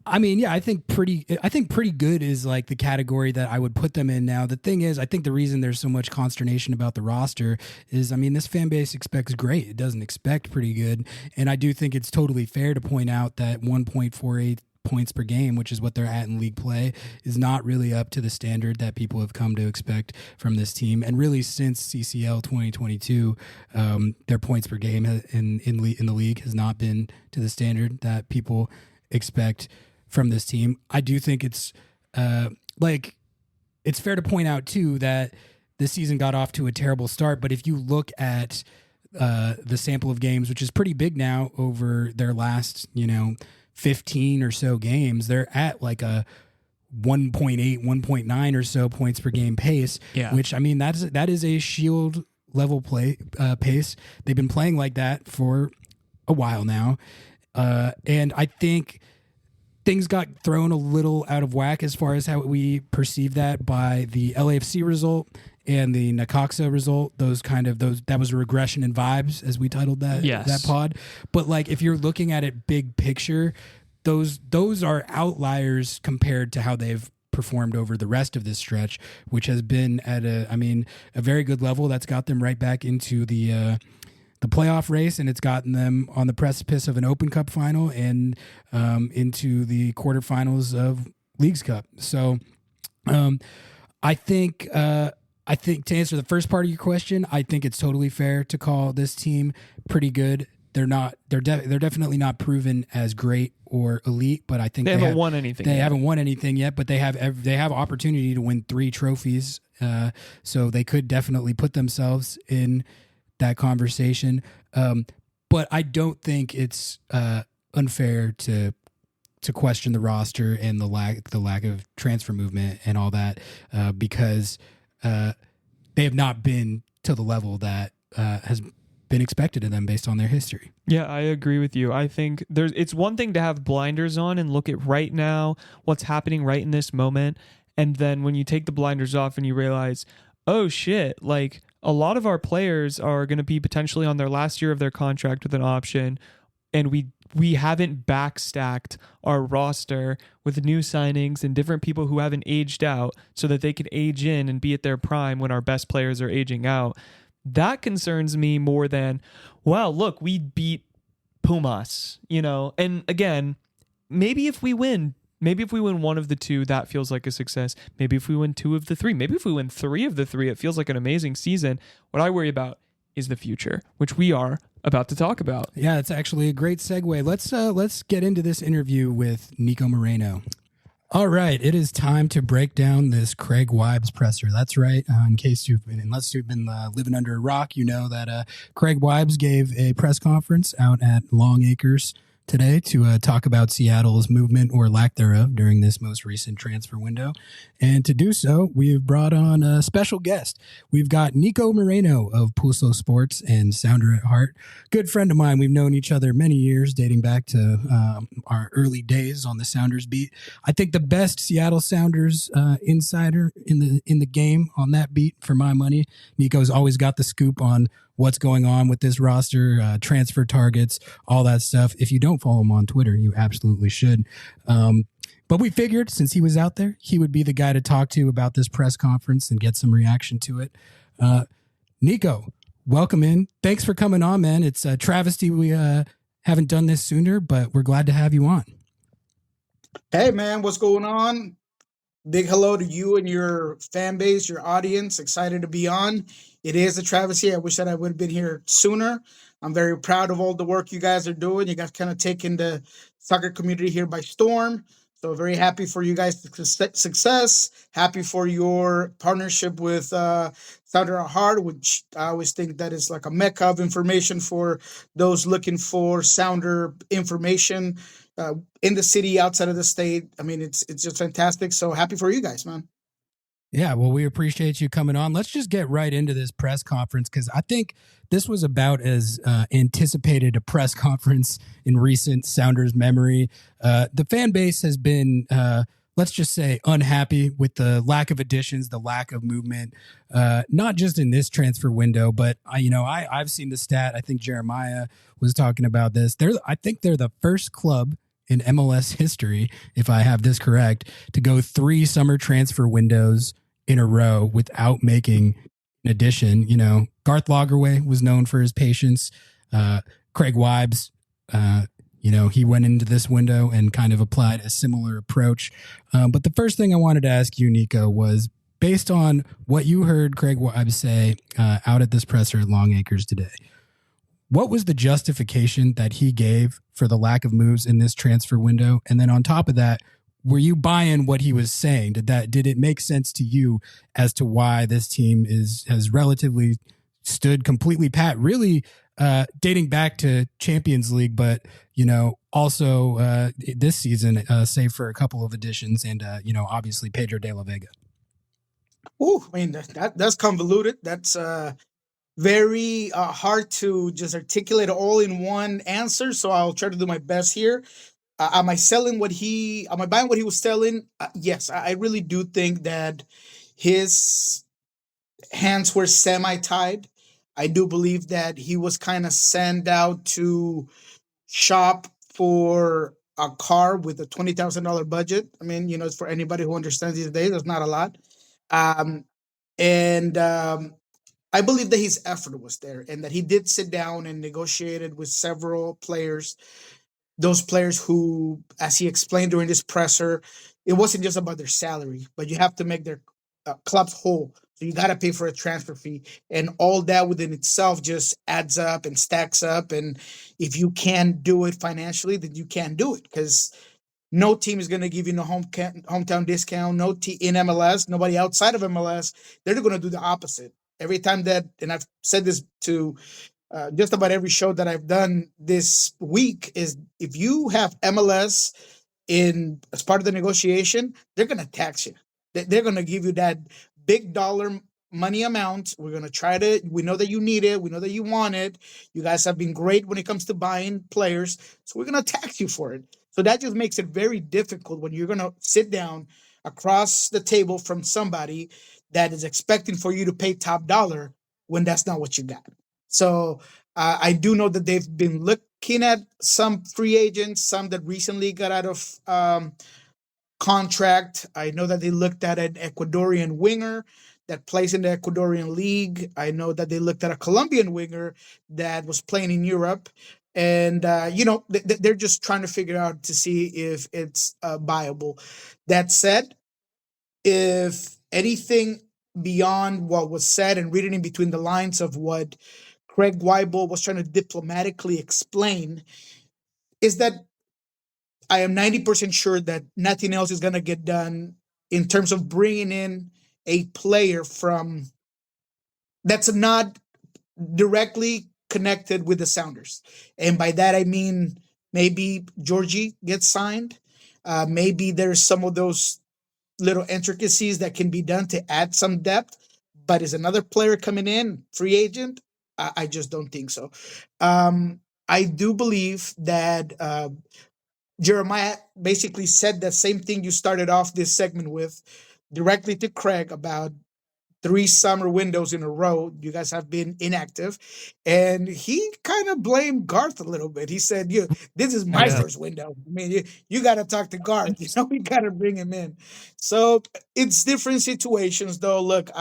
I mean, yeah, I think pretty good is like the category that I would put them in now. The thing is, I think the reason there's so much consternation about the roster is, I mean, this fan base expects great. It doesn't expect pretty good. And I do think it's totally fair to point out that 1.48 points per game, which is what they're at in league play, is not really up to the standard that people have come to expect from this team. And really, since CCL 2022, their points per game in the league has not been to the standard that people expect from this team. I do think it's it's fair to point out too that this season got off to a terrible start. But if you look at the sample of games, which is pretty big now over their last 15 or so games, they're at like a 1.8, 1.9 or so points per game pace. Yeah. Which I mean that is a Shield level play pace. They've been playing like that for a while now, and I think things got thrown a little out of whack as far as how we perceive that by the LAFC result and the Necaxa result. That was a regression in vibes, as we titled that pod. But like, if you're looking at it big picture, those are outliers compared to how they've performed over the rest of this stretch, which has been at a very good level. That's got them right back into the playoff race, and it's gotten them on the precipice of an Open Cup final and into the quarterfinals of Leagues Cup. So I think to answer the first part of your question, I think it's totally fair to call this team pretty good. They're definitely not proven as great or elite, but I think they haven't won anything. They haven't won anything yet, but they have opportunity to win 3 trophies. So they could definitely put themselves in that conversation. But I don't think it's unfair to question the roster and the lack of transfer movement and all that, because they have not been to the level that has been expected of them based on their history. Yeah, I agree with you. I think it's one thing to have blinders on and look at right now, what's happening right in this moment. And then when you take the blinders off and you realize, oh shit, like a lot of our players are going to be potentially on their last year of their contract with an option. And we haven't backstacked our roster with new signings and different people who haven't aged out so that they can age in and be at their prime when our best players are aging out. That concerns me more than, wow, look, we beat Pumas, and again, maybe if we win one of the 2, that feels like a success. Maybe if we win 2 of the 3, maybe if we win 3 of the 3, it feels like an amazing season. What I worry about is the future, which we are about to talk about. Yeah, it's actually a great segue. Let's get into this interview with Niko Moreno. All right, it is time to break down this Craig Waibel presser. That's right. Unless you've been living under a rock, you know that Craig Waibel gave a press conference out at Longacres today to talk about Seattle's movement or lack thereof during this most recent transfer window. And to do so, we've brought on a special guest. We've got Niko Moreno of Pulso Sports and Sounder at Heart. Good friend of mine. We've known each other many years, dating back to our early days on the Sounders beat. I think the best Seattle Sounders insider in the game on that beat, for my money. Niko's always got the scoop on what's going on with this roster, transfer targets, all that stuff. If you don't follow him on Twitter, you absolutely should. But we figured since he was out there, he would be the guy to talk to about this press conference and get some reaction to it. Niko, welcome in. Thanks for coming on, man. It's a travesty we haven't done this sooner, but we're glad to have you on. Hey, man, what's going on? Big hello to you and your fan base, your audience. Excited to be on. It is a travesty. I wish that I would have been here sooner. I'm very proud of all the work you guys are doing. You guys kind of taking the soccer community here by storm. So very happy for you guys' success. Happy for your partnership with Sounder at Heart, which I always think that is like a mecca of information for those looking for Sounder information in the city, outside of the state. I mean, it's just fantastic. So happy for you guys, man. Yeah, well, we appreciate you coming on. Let's just get right into this press conference because I think this was about as anticipated a press conference in recent Sounders memory. The fan base has been, let's just say, unhappy with the lack of additions, the lack of movement, not just in this transfer window, but I've seen the stat. I think Jeremiah was talking about this. I think they're the first club in MLS history, if I have this correct, to go 3 summer transfer windows in a row without making an addition. Garth Lagerwey was known for his patience. Craig Waibel, he went into this window and kind of applied a similar approach. But the first thing I wanted to ask you, Niko, was based on what you heard Craig Waibel say out at this presser at Longacres today. What was the justification that he gave for the lack of moves in this transfer window? And then on top of that, were you buying what he was saying? Did it make sense to you as to why this team has relatively stood completely pat, really dating back to Champions League, but also this season, save for a couple of additions and obviously Pedro de la Vega. Oh, I mean that's convoluted. That's very hard to just articulate all in one answer. So I'll try to do my best here. Am I buying what he was selling? Yes, I really do think that his hands were semi-tied. I do believe that he was kind of sent out to shop for a car with a $20,000 budget. I mean, for anybody who understands these days, that's not a lot. I believe that his effort was there and that he did sit down and negotiated with several players. Those players who, as he explained during this presser, it wasn't just about their salary, but you have to make their clubs whole. So you got to pay for a transfer fee. And all that within itself just adds up and stacks up. And if you can't do it financially, then you can't do it because no team is going to give you no hometown discount. No team in MLS, nobody outside of MLS, they're going to do the opposite. Every time that, and I've said this to just about every show that I've done this week, is if you have MLS as part of the negotiation, they're going to tax you. They're going to give you that big dollar money amount. We know that you need it. We know that you want it. You guys have been great when it comes to buying players. So we're going to tax you for it. So that just makes it very difficult when you're going to sit down across the table from somebody that is expecting for you to pay top dollar when that's not what you got. So I do know that they've been looking at some free agents, some that recently got out of contract. I know that they looked at an Ecuadorian winger that plays in the Ecuadorian league. I know that they looked at a Colombian winger that was playing in Europe. And, they're just trying to figure out to see if it's viable. That said, if anything beyond what was said and reading in between the lines of what Craig Waibel was trying to diplomatically explain, is that I am 90% sure that nothing else is going to get done in terms of bringing in a player from that's not directly connected with the Sounders. And by that, I mean maybe Georgie gets signed. Maybe there's some of those little intricacies that can be done to add some depth. But is another player coming in, free agent? I just don't think so. I do believe that Jeremiah basically said the same thing you started off this segment with directly to Craig about 3 summer windows in a row. You guys have been inactive. And he kind of blamed Garth a little bit. He said, this is my first window. I mean, you got to talk to Garth. We got to bring him in. So it's different situations, though. Look,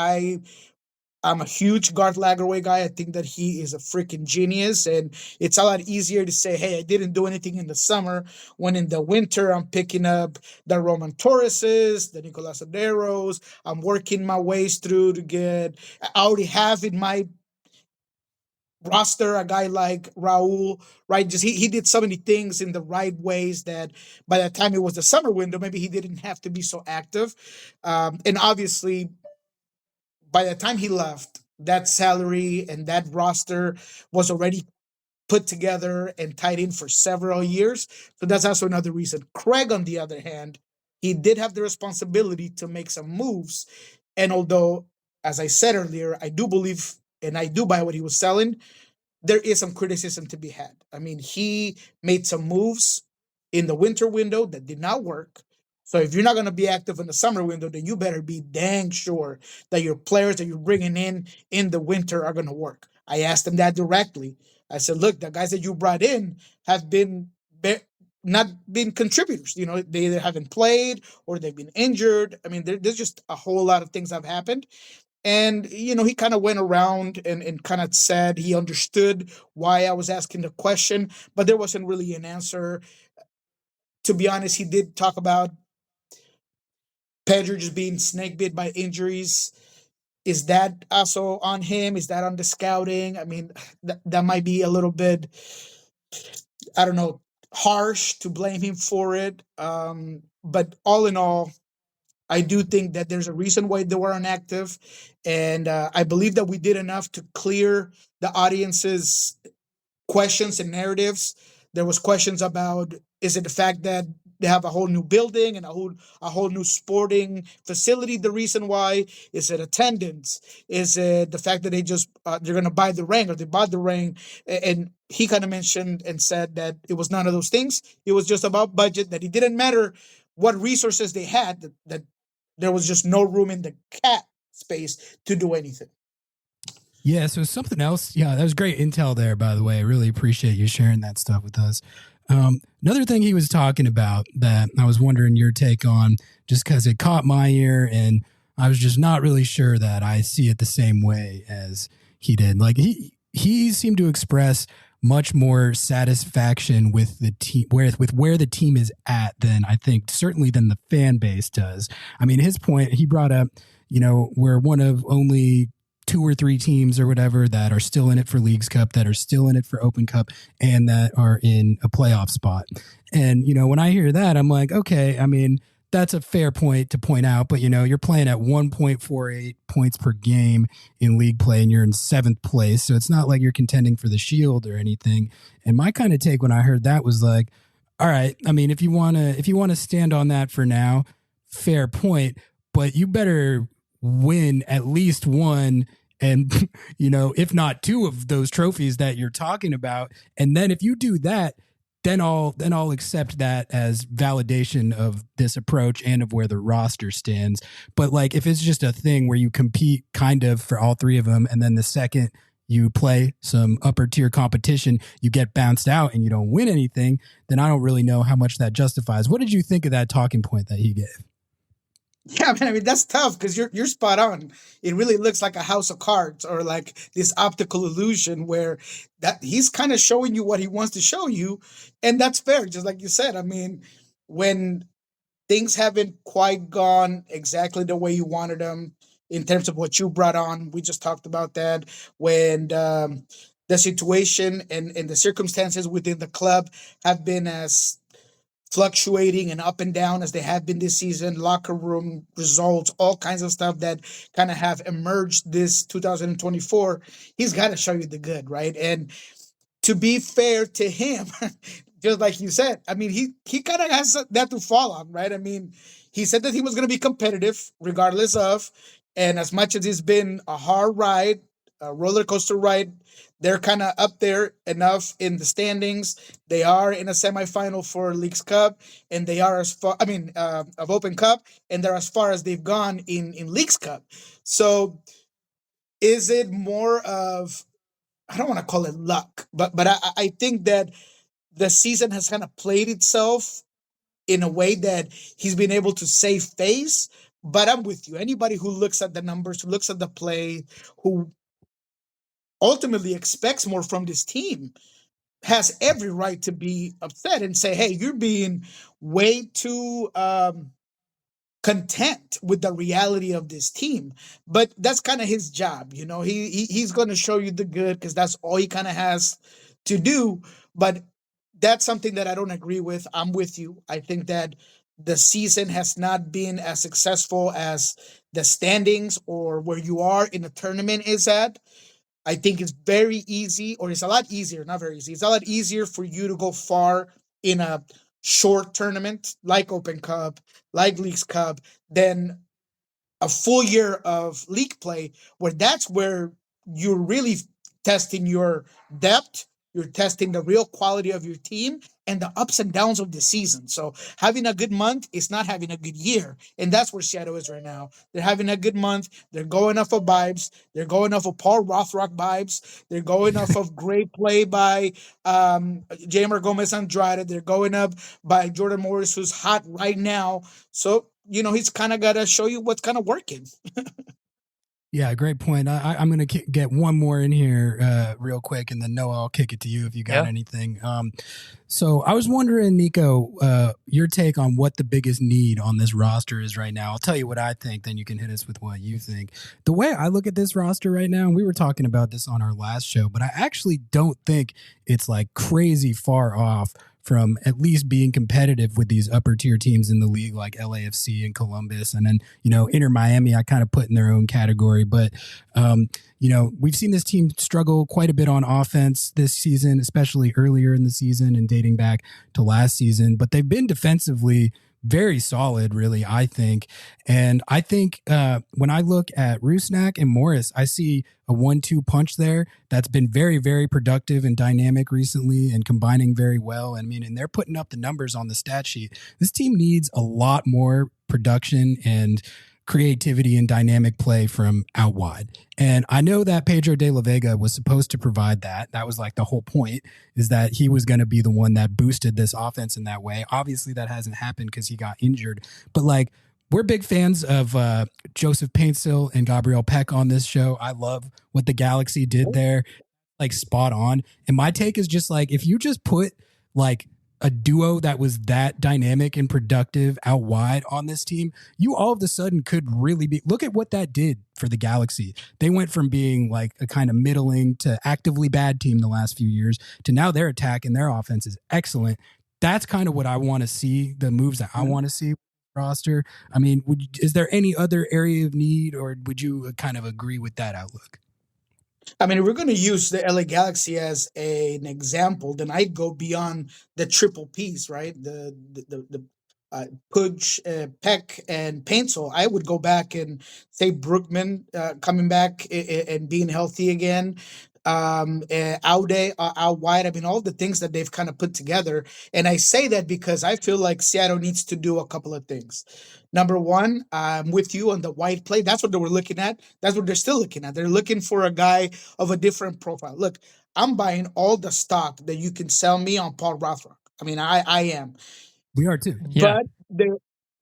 I'm a huge Garth Lagerwey guy. I think that he is a freaking genius. And it's a lot easier to say, hey, I didn't do anything in the summer, when in the winter I'm picking up the Roman Torreses, the Nicolas Aderos. I'm working my ways through to get, I already have in my roster a guy like Raul, right? Just he did so many things in the right ways that by the time it was the summer window, maybe he didn't have to be so active. And obviously, by the time he left, that salary and that roster was already put together and tied in for several years. So that's also another reason. Craig, on the other hand, he did have the responsibility to make some moves. And although, as I said earlier, I do believe and I do buy what he was selling, there is some criticism to be had. I mean, he made some moves in the winter window that did not work. So if you're not going to be active in the summer window, then you better be dang sure that your players that you're bringing in the winter are going to work. I asked him that directly. I said, look, the guys that you brought in have not been contributors. They either haven't played or they've been injured. I mean, there's just a whole lot of things that have happened. And, he kind of went around and kind of said he understood why I was asking the question, but there wasn't really an answer. To be honest, he did talk about Pedro just being snake bit by injuries. Is that also on him? Is that on the scouting? I mean, that might be a little bit, I don't know, harsh to blame him for it. But all in all, I do think that there's a reason why they were inactive. And I believe that we did enough to clear the audience's questions and narratives. There was questions about, is it the fact that they have a whole new building and a whole new sporting facility? The reason why? Is it attendance? Is it the fact that they're going to buy the ring, or they bought the ring? And he kind of mentioned and said that it was none of those things. It was just about budget, that it didn't matter what resources they had, that there was just no room in the cap space to do anything. Yeah, so something else. Yeah, that was great intel there, by the way. I really appreciate you sharing that stuff with us. Another thing he was talking about that I was wondering your take on, just because it caught my ear and I was just not really sure that I see it the same way as he did. Like he seemed to express much more satisfaction with the team, with where the team is at, than I think certainly than the fan base does. I mean, his point, he brought up, we're one of only 2 or 3 teams or whatever that are still in it for Leagues Cup, that are still in it for Open Cup, and that are in a playoff spot. And, when I hear that, I'm like, okay, I mean, that's a fair point to point out, but you're playing at 1.48 points per game in league play and you're in 7th place. So it's not like you're contending for the Shield or anything. And my kind of take when I heard that was like, all right, I mean, if you want to stand on that for now, fair point, but you better win at least one, and if not 2 of those trophies that you're talking about. And then if you do that, then I'll accept that as validation of this approach and of where the roster stands. But like, if it's just a thing where you compete kind of for all 3 of them, and then the second you play some upper tier competition, you get bounced out and you don't win anything, then I don't really know how much that justifies. What did you think of that talking point that he gave? Yeah, man, I mean, that's tough because you're spot on. It really looks like a house of cards, or like this optical illusion where that he's kind of showing you what he wants to show you. And that's fair. Just like you said, I mean, when things haven't quite gone exactly the way you wanted them in terms of what you brought on, we just talked about that. When the situation and the circumstances within the club have been as fluctuating and up and down as they have been this season, locker room results, all kinds of stuff that kind of have emerged this 2024, he's got to show you the good, right? And to be fair to him, just like you said, I mean, he kind of has that to fall on, right? I mean, he said that he was going to be competitive regardless of, and as much as it's been a hard ride, a roller coaster ride, they're kind of up there enough in the standings. They are in a semifinal for Leagues Cup, and they are as far, of Open Cup, and they're as far as they've gone in Leagues Cup. So is it more of, I don't want to call it luck, but I think that the season has kind of played itself in a way that he's been able to save face. But I'm with you. Anybody who looks at the numbers, who looks at the play, who ultimately expects more from this team, has every right to be upset and say, hey, you're being way too content with the reality of this team. But that's kind of his job. You know, he's going to show you the good because that's all he kind of has to do. But that's something that I don't agree with. I'm with you. I think that the season has not been as successful as the standings or where you are in the tournament is at. I think it's very easy, or it's a lot easier, not very easy. It's a lot easier for you to go far in a short tournament like Open Cup, like Leagues Cup, than a full year of league play, where that's where you're really testing your depth, you're testing the real quality of your team and the ups and downs of the season. So having a good month is not having a good year. And that's where Seattle is right now. They're having a good month. They're going off of vibes. They're going off of Paul Rothrock vibes. They're going off of great play by Jamer Gomez Andrade. They're going up by Jordan Morris, who's hot right now. So, you know, he's kind of got to show you what's kind of working. Yeah, great point. I'm going to get one more in here real quick, and then Noah, I'll kick it to you if you got anything. So I was wondering, Niko, your take on what the biggest need on this roster is right now. I'll tell you what I think, then you can hit us with what you think. The way I look at this roster right now, and we were talking about this on our last show, but I actually don't think it's like crazy far off from at least being competitive with these upper tier teams in the league like LAFC and Columbus. And then, you know, Inter Miami, I kind of put in their own category. But, you know, we've seen this team struggle quite a bit on offense this season, especially earlier in the season and dating back to last season. But they've been defensively very solid, really, I think. And I think when I look at Rusnak and Morris, I see a 1-2 punch there that's been very, very productive and dynamic recently and combining very well. I mean, and they're putting up the numbers on the stat sheet. This team needs a lot more production and creativity and dynamic play from out wide. And I know that Pedro de la Vega was supposed to provide that. That was like the whole point, is that he was going to be the one that boosted this offense in that way. Obviously that hasn't happened because he got injured, but like, we're big fans of Joseph Paintsil and Gabriel Peck on this show. I love what the Galaxy did there, like spot on. And my take is just like, if you just put like a duo that was that dynamic and productive out wide on this team, you all of a sudden could really be, look at what that did for the Galaxy. They went from being like a kind of middling to actively bad team the last few years to now their attack and their offense is excellent. That's kind of what I want to see, the moves that I want to see roster. I mean, is there any other area of need, or would you kind of agree with that outlook? I mean, if we're going to use the LA Galaxy as an example, then I'd go beyond the triple Ps, right? The Pudge, Peck, and Paintsil. I would go back and say Brookman coming back and being healthy again. Aude out wide. I mean, all the things that they've kind of put together. And I say that because I feel like Seattle needs to do a couple of things. Number one, I'm with you on the wide play. That's what they were looking at. That's what they're still looking at. They're looking for a guy of a different profile. Look, I'm buying all the stock that you can sell me on Paul Rothrock. I mean, I am. We are too. Yeah.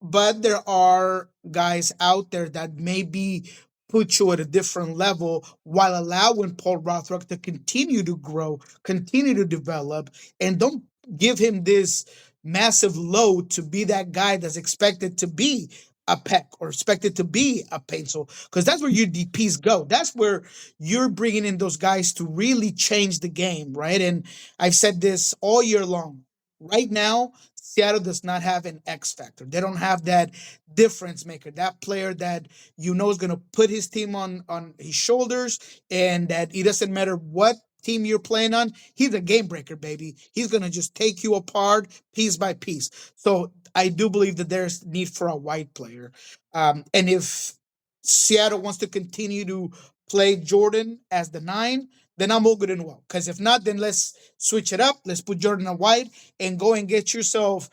But there are guys out there that maybe put you at a different level while allowing Paul Rothrock to continue to grow, continue to develop, and don't give him this massive load to be that guy that's expected to be a Peck or expected to be a Paintsil, because that's where your DPs go. That's where you're bringing in those guys to really change the game, right? And I've said this all year long. right now, Seattle does not have an X factor. They don't have that difference maker, that player that is going to put his team on his shoulders, and that it doesn't matter what team you're playing on. He's a game breaker, baby. He's going to just take you apart piece by piece. So I do believe that there's need for a wide player. And if Seattle wants to continue to play Jordan as the 9, then I'm all good and well. Because if not, then let's switch it up. Let's put Jordan on wide and go and get yourself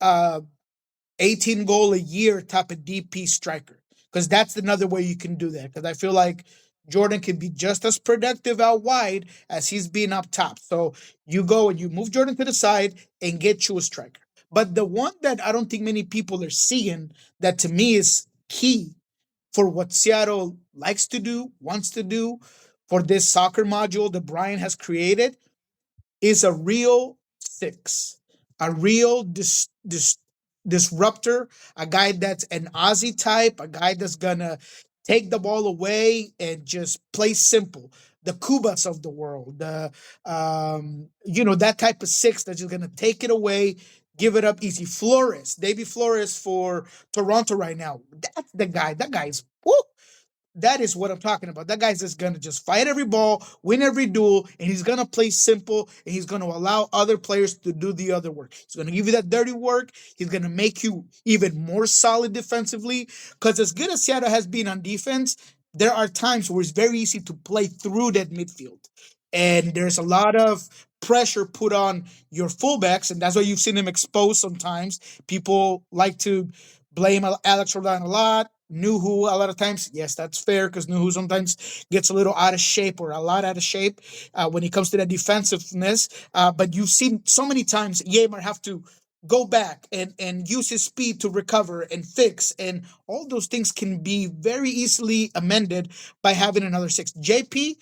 18 goal a year type of DP striker. Because that's another way you can do that. Because I feel like Jordan can be just as productive out wide as he's being up top. So you go and you move Jordan to the side and get you a striker. But the one that I don't think many people are seeing that to me is key for what Seattle likes to do, wants to do, for this soccer module that Brian has created, is a real 6, a real disruptor, a guy that's an Aussie type, a guy that's gonna take the ball away and just play simple. The Kubas of the world, that type of 6 that's just gonna take it away, give it up easy. David Flores for Toronto right now. That's the guy. That guy's woo. That is what I'm talking about. That guy's just going to just fight every ball, win every duel, and he's going to play simple, and he's going to allow other players to do the other work. He's going to give you that dirty work. He's going to make you even more solid defensively, because as good as Seattle has been on defense, there are times where it's very easy to play through that midfield. And there's a lot of pressure put on your fullbacks, and that's why you've seen him exposed sometimes. People like to blame Alex Roldan a lot. Nuhu a lot of times. Yes, that's fair, because Nuhu sometimes gets a little out of shape, or a lot out of shape when it comes to that defensiveness. But you've seen so many times Yemer have to go back and use his speed to recover and fix. And all those things can be very easily amended by having another 6. JP,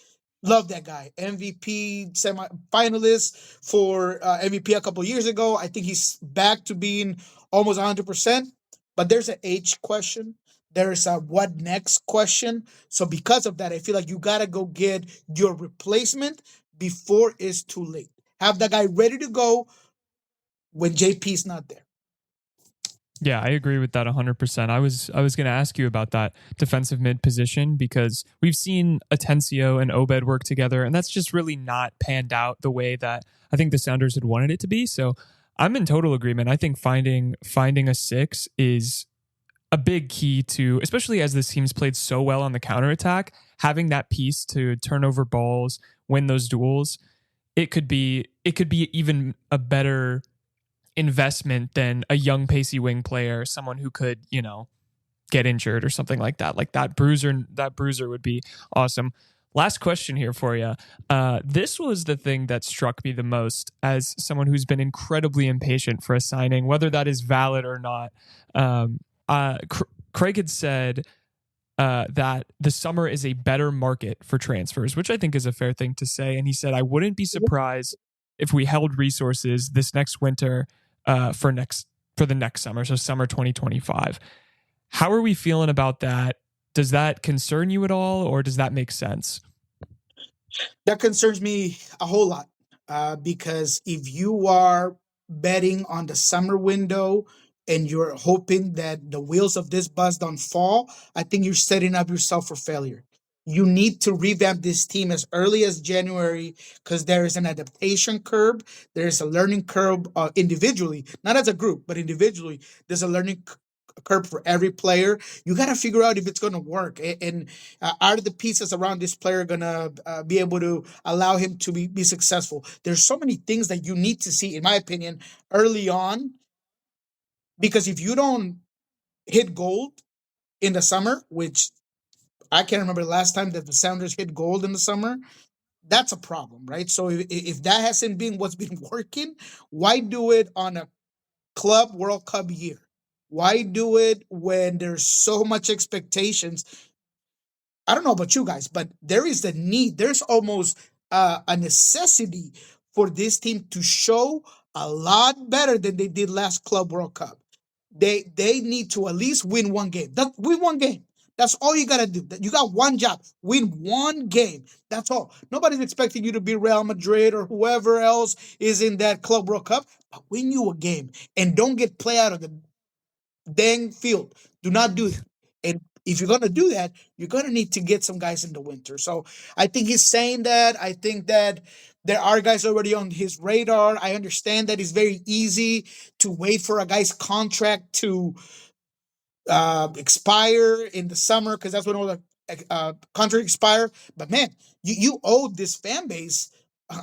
love that guy. MVP semi-finalist for MVP a couple years ago. I think he's back to being almost 100%. But there's an age question. There's a what next question. So because of that, I feel like you got to go get your replacement before it's too late. Have that guy ready to go when JP's not there. Yeah, I agree with that 100%. I was going to ask you about that defensive mid position, because we've seen Atencio and Obed work together, and that's just really not panned out the way that I think the Sounders had wanted it to be. So I'm in total agreement. I think finding a 6 is a big key to, especially as this team's played so well on the counterattack, having that piece to turn over balls, win those duels. It could be even a better investment than a young pacey wing player, someone who could, get injured or something like that. Like that bruiser would be awesome. Last question here for you. This was the thing that struck me the most as someone who's been incredibly impatient for a signing, whether that is valid or not. Craig had said that the summer is a better market for transfers, which I think is a fair thing to say. And he said, I wouldn't be surprised if we held resources this next winter for the next summer, so summer 2025. How are we feeling about that? Does that concern you at all, or does that make sense? That concerns me a whole lot, because if you are betting on the summer window and you're hoping that the wheels of this bus don't fall, I think you're setting up yourself for failure. You need to revamp this team as early as January, because there is an adaptation curve. There is a learning curve individually, not as a group, but individually. There's a learning curve for every player. You got to figure out if it's going to work. And are the pieces around this player going to be able to allow him to be successful? There's so many things that you need to see, in my opinion, early on. Because if you don't hit gold in the summer, which I can't remember the last time that the Sounders hit gold in the summer, that's a problem, right? So if that hasn't been what's been working, why do it on a Club World Cup year? Why do it when there's so much expectations? I don't know about you guys, but there is the need. There's almost a necessity for this team to show a lot better than they did last Club World Cup. They need to at least win one game. Win one game. That's all you got to do. You got one job. Win one game. That's all. Nobody's expecting you to be Real Madrid or whoever else is in that Club World Cup, but win you a game and don't get play out of the dang field. Do not do that. And if you're going to do that, you're going to need to get some guys in the winter. So I think he's saying that. I think that there are guys already on his radar. I understand that it's very easy to wait for a guy's contract to expire in the summer because that's when all the contract expire. But man, you owe this fan base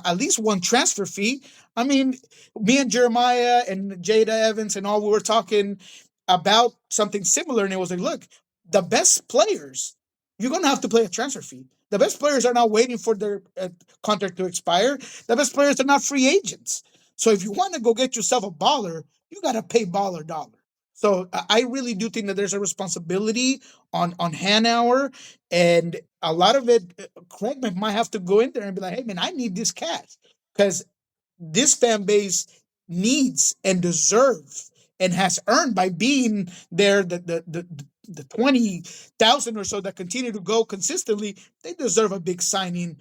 at least one transfer fee. I mean, me and Jeremiah and Jada Evans and all, we were talking about something similar, and it was like, look, the best players, you're going to have to pay a transfer fee. The best players are not waiting for their contract to expire. The best players are not free agents. So if you want to go get yourself a baller, you got to pay baller dollar. So I really do think that there's a responsibility on Hanauer, and a lot of it, Craig might have to go in there and be like, hey, man, I need this cash because this fan base needs and deserves and has earned by being there the 20,000 or so that continue to go consistently. They deserve a big signing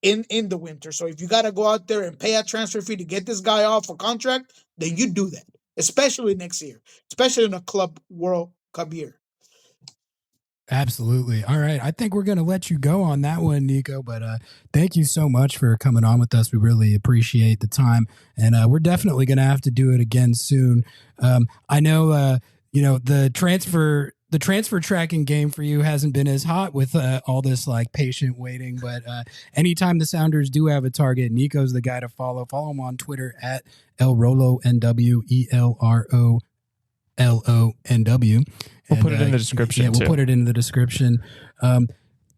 in the winter. So if you got to go out there and pay a transfer fee to get this guy off a contract, then you do that, especially next year, especially in a Club World Cup year. Absolutely. All right. I think we're going to let you go on that one, Niko, but thank you so much for coming on with us. We really appreciate the time, and we're definitely going to have to do it again soon. I know, the transfer tracking game for you hasn't been as hot with all this like patient waiting, but anytime the Sounders do have a target, Niko's the guy to follow. Follow him on Twitter at ElRoloNW, ELROLONW. We'll put it in the description. Yeah, we'll put it in the description.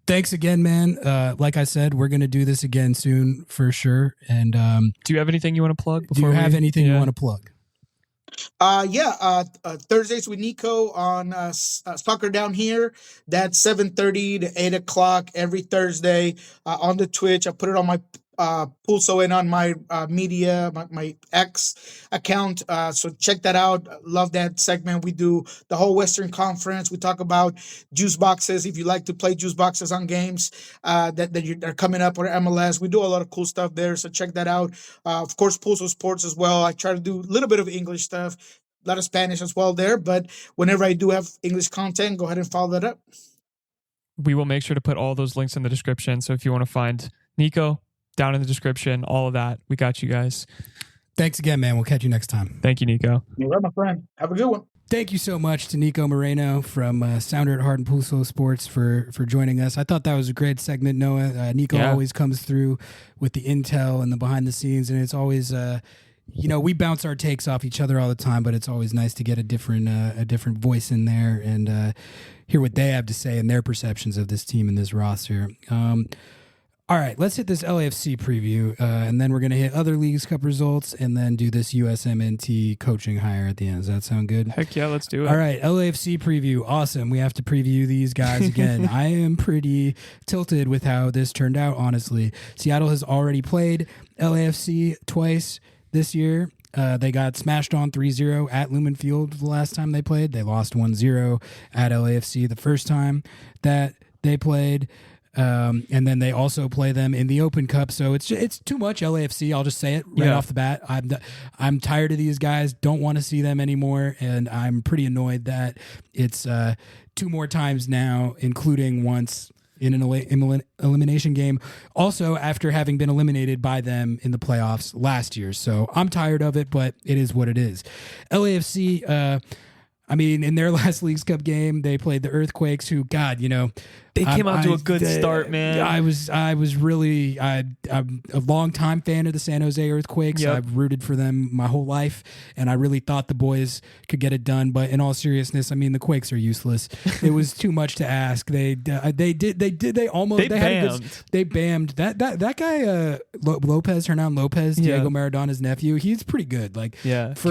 Thanks again, man. Like I said, we're going to do this again soon for sure. And do you have anything you want to plug? Do you have anything you want to plug? Thursdays with Niko on Soccer Down Here. That's 7:30 to 8 o'clock every Thursday on the Twitch. I put it on my Pulso and on my media, my X account. So check that out. Love that segment. We do the whole Western Conference. We talk about juice boxes. If you like to play juice boxes on games that are coming up or MLS, we do a lot of cool stuff there. So check that out. Of course, Pulso Sports as well. I try to do a little bit of English stuff, a lot of Spanish as well there. But whenever I do have English content, go ahead and follow that up. We will make sure to put all those links in the description. So if you want to find Niko, down in the description, all of that. We got you guys. Thanks again, man. We'll catch you next time. Thank you, Niko. You're right, my friend. Have a good one. Thank you so much to Niko Moreno from Sounder at Heart and Pulso Sports for joining us. I thought that was a great segment, Noah. Niko always comes through with the intel and the behind the scenes, and it's always, we bounce our takes off each other all the time, but it's always nice to get a different voice in there and hear what they have to say and their perceptions of this team and this roster. All right, let's hit this LAFC preview, and then we're going to hit other Leagues Cup results and then do this USMNT coaching hire at the end. Does that sound good? Heck yeah, let's do it. All right, LAFC preview. Awesome. We have to preview these guys again. I am pretty tilted with how this turned out, honestly. Seattle has already played LAFC twice this year. They got smashed on 3-0 at Lumen Field the last time they played. They lost 1-0 at LAFC the first time that they played. And then they also play them in the Open Cup, so it's too much LAFC. I'll just say it right off the bat. I'm tired of these guys. Don't want to see them anymore, and I'm pretty annoyed that it's 2 more times now, including once in an elimination game. Also, after having been eliminated by them in the playoffs last year, so I'm tired of it. But it is what it is. LAFC. In their last Leagues Cup game, they played the Earthquakes, who, God, they came out to a good start, man. I was really, I'm a longtime fan of the San Jose Earthquakes. Yep. I've rooted for them my whole life, and I really thought the boys could get it done. But in all seriousness, the Quakes are useless. It was too much to ask. They bammed that guy, Hernan Lopez, Diego Maradona's nephew. He's pretty good. Can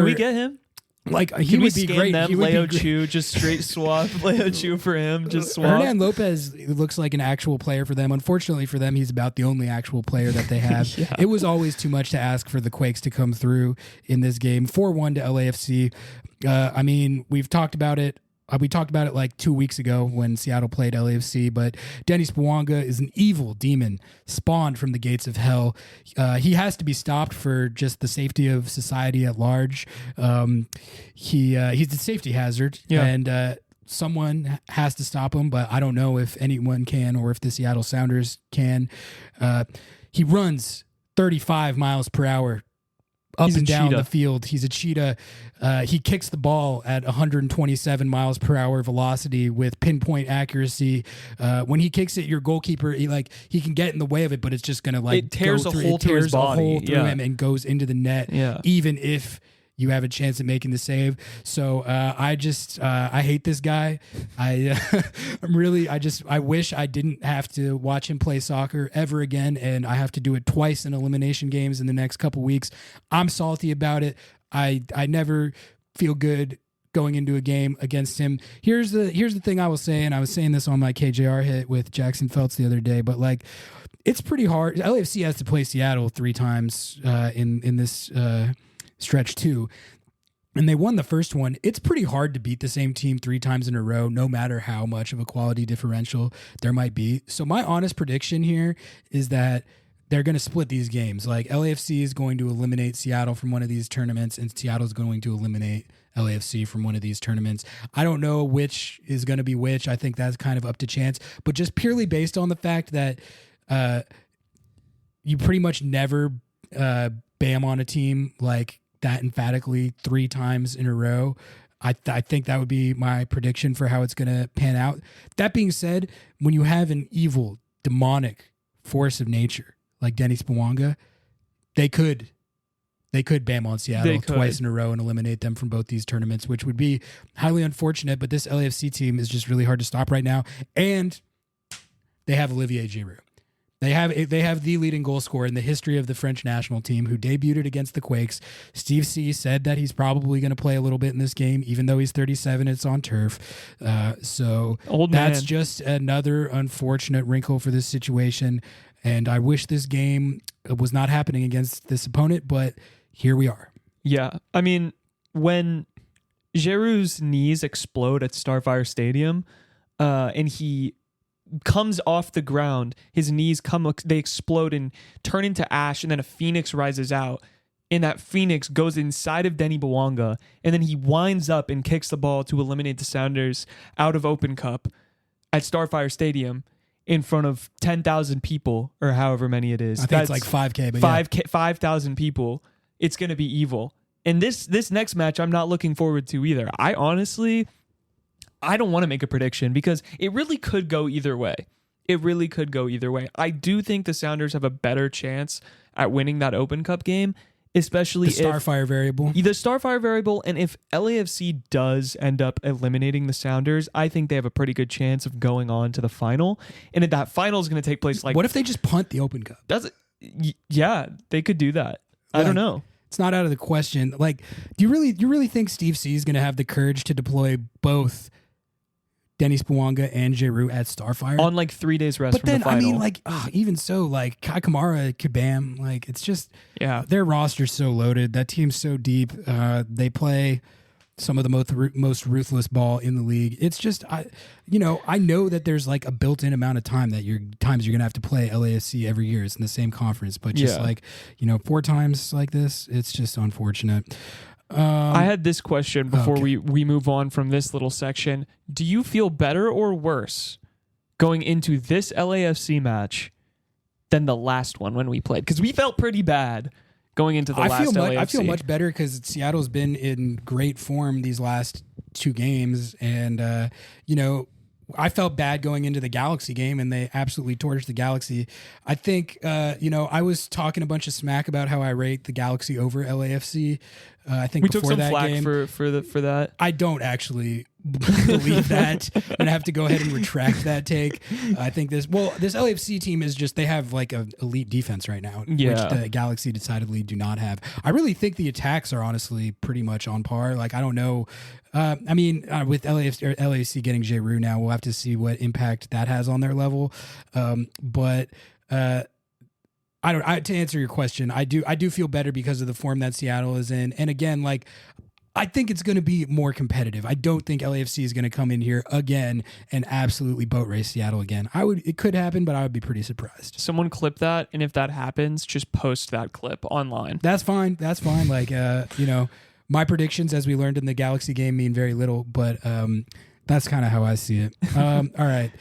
we get him? He would be great. Them, Leo Chu, just straight swap. Leo Chu for him, just swap. Hernan Lopez looks like an actual player for them. Unfortunately for them, he's about the only actual player that they have. It was always too much to ask for the Quakes to come through in this game. 4-1 to LAFC. We've talked about it we talked about it like 2 weeks ago when Seattle played LAFC, but Denis Bouanga is an evil demon spawned from the gates of hell. He has to be stopped for just the safety of society at large. He's a safety hazard, and someone has to stop him, but I don't know if anyone can or if the Seattle Sounders can. He runs 35 miles per hour up and down the field. He's a cheetah. He kicks the ball at 127 miles per hour velocity with pinpoint accuracy. When he kicks it, your goalkeeper, he can get in the way of it, but it's just going to it tears a hole through his body, him and goes into the net, even if you have a chance at making the save. So I hate this guy. I wish I didn't have to watch him play soccer ever again, and I have to do it twice in elimination games in the next couple weeks. I'm salty about it. I never feel good going into a game against him. Here's the thing I will say, and I was saying this on my KJR hit with Jackson Feltz the other day, but like, it's pretty hard. LAFC has to play Seattle 3 times in this stretch too, and they won the first one. It's pretty hard to beat the same team 3 times in a row, no matter how much of a quality differential there might be. So my honest prediction here is that they're going to split these games. Like, LAFC is going to eliminate Seattle from one of these tournaments, and Seattle is going to eliminate LAFC from one of these tournaments. I don't know which is going to be which. I think that's kind of up to chance, but just purely based on the fact that you pretty much never bam on a team like that emphatically 3 times in a row. I think that would be my prediction for how it's going to pan out. That being said, when you have an evil, demonic force of nature like Denis Bouanga, they could bam on Seattle twice in a row and eliminate them from both these tournaments, which would be highly unfortunate. But this LAFC team is just really hard to stop right now, and they have Olivier Giroud. They have the leading goal scorer in the history of the French national team, who debuted against the Quakes. Steve C said that he's probably going to play a little bit in this game, even though he's 37. It's on turf, so that's just another unfortunate wrinkle for this situation. And I wish this game was not happening against this opponent, but here we are. Yeah, I mean, when Giroud's knees explode at Starfire Stadium, and he comes off the ground, his knees they explode and turn into ash, and then a phoenix rises out, and that phoenix goes inside of Denis Bouanga, and then he winds up and kicks the ball to eliminate the Sounders out of Open Cup at Starfire Stadium in front of 10,000 people, or however many it is. I think it's like 5K, but 5,000 people. It's going to be evil. And this next match, I'm not looking forward to either. I don't want to make a prediction because it really could go either way. I do think the Sounders have a better chance at winning that Open Cup game, especially the Starfire variable. The Starfire variable, and if LAFC does end up eliminating the Sounders, I think they have a pretty good chance of going on to the final. And if that final is going to take place, like, what if they just punt the Open Cup? Yeah, they could do that. I don't know. It's not out of the question. Like, do you really think Steve C is going to have the courage to deploy both Denis Bouanga and Giroud at Starfire on like 3 days rest from the final? I mean, like, even so, like, Kai Kamara, Kabam, like, it's just, their roster's so loaded. That team's so deep. They play some of the most ruthless ball in the league. It's just, I know that there's like a built-in amount of time that you're gonna have to play LAFC every year. It's in the same conference, but just 4 times like this, it's just unfortunate. I had this question before we move on from this little section. Do you feel better or worse going into this LAFC match than the last one when we played? Because we felt pretty bad going into the last LAFC. I feel much better because Seattle's been in great form these last 2 games. And, I felt bad going into the Galaxy game, and they absolutely torched the Galaxy. I think, I was talking a bunch of smack about how I rate the Galaxy over LAFC. I think we took some flack game, for that. I don't actually believe that. I'm gonna have to go ahead and retract that take. I think this LAFC team is just, they have like an elite defense right now, which the Galaxy decidedly do not have. I really think the attacks are honestly pretty much on par. Like, I don't know. With LAFC getting Giroud now, we'll have to see what impact that has on their level. To answer your question, I do feel better because of the form that Seattle is in. And again, like, I think it's going to be more competitive. I don't think LAFC is going to come in here again and absolutely boat race Seattle again. It could happen, but I would be pretty surprised. Someone clip that, and if that happens, just post that clip online. That's fine. That's fine. Like, my predictions, as we learned in the Galaxy game, mean very little, but that's kind of how I see it. All right.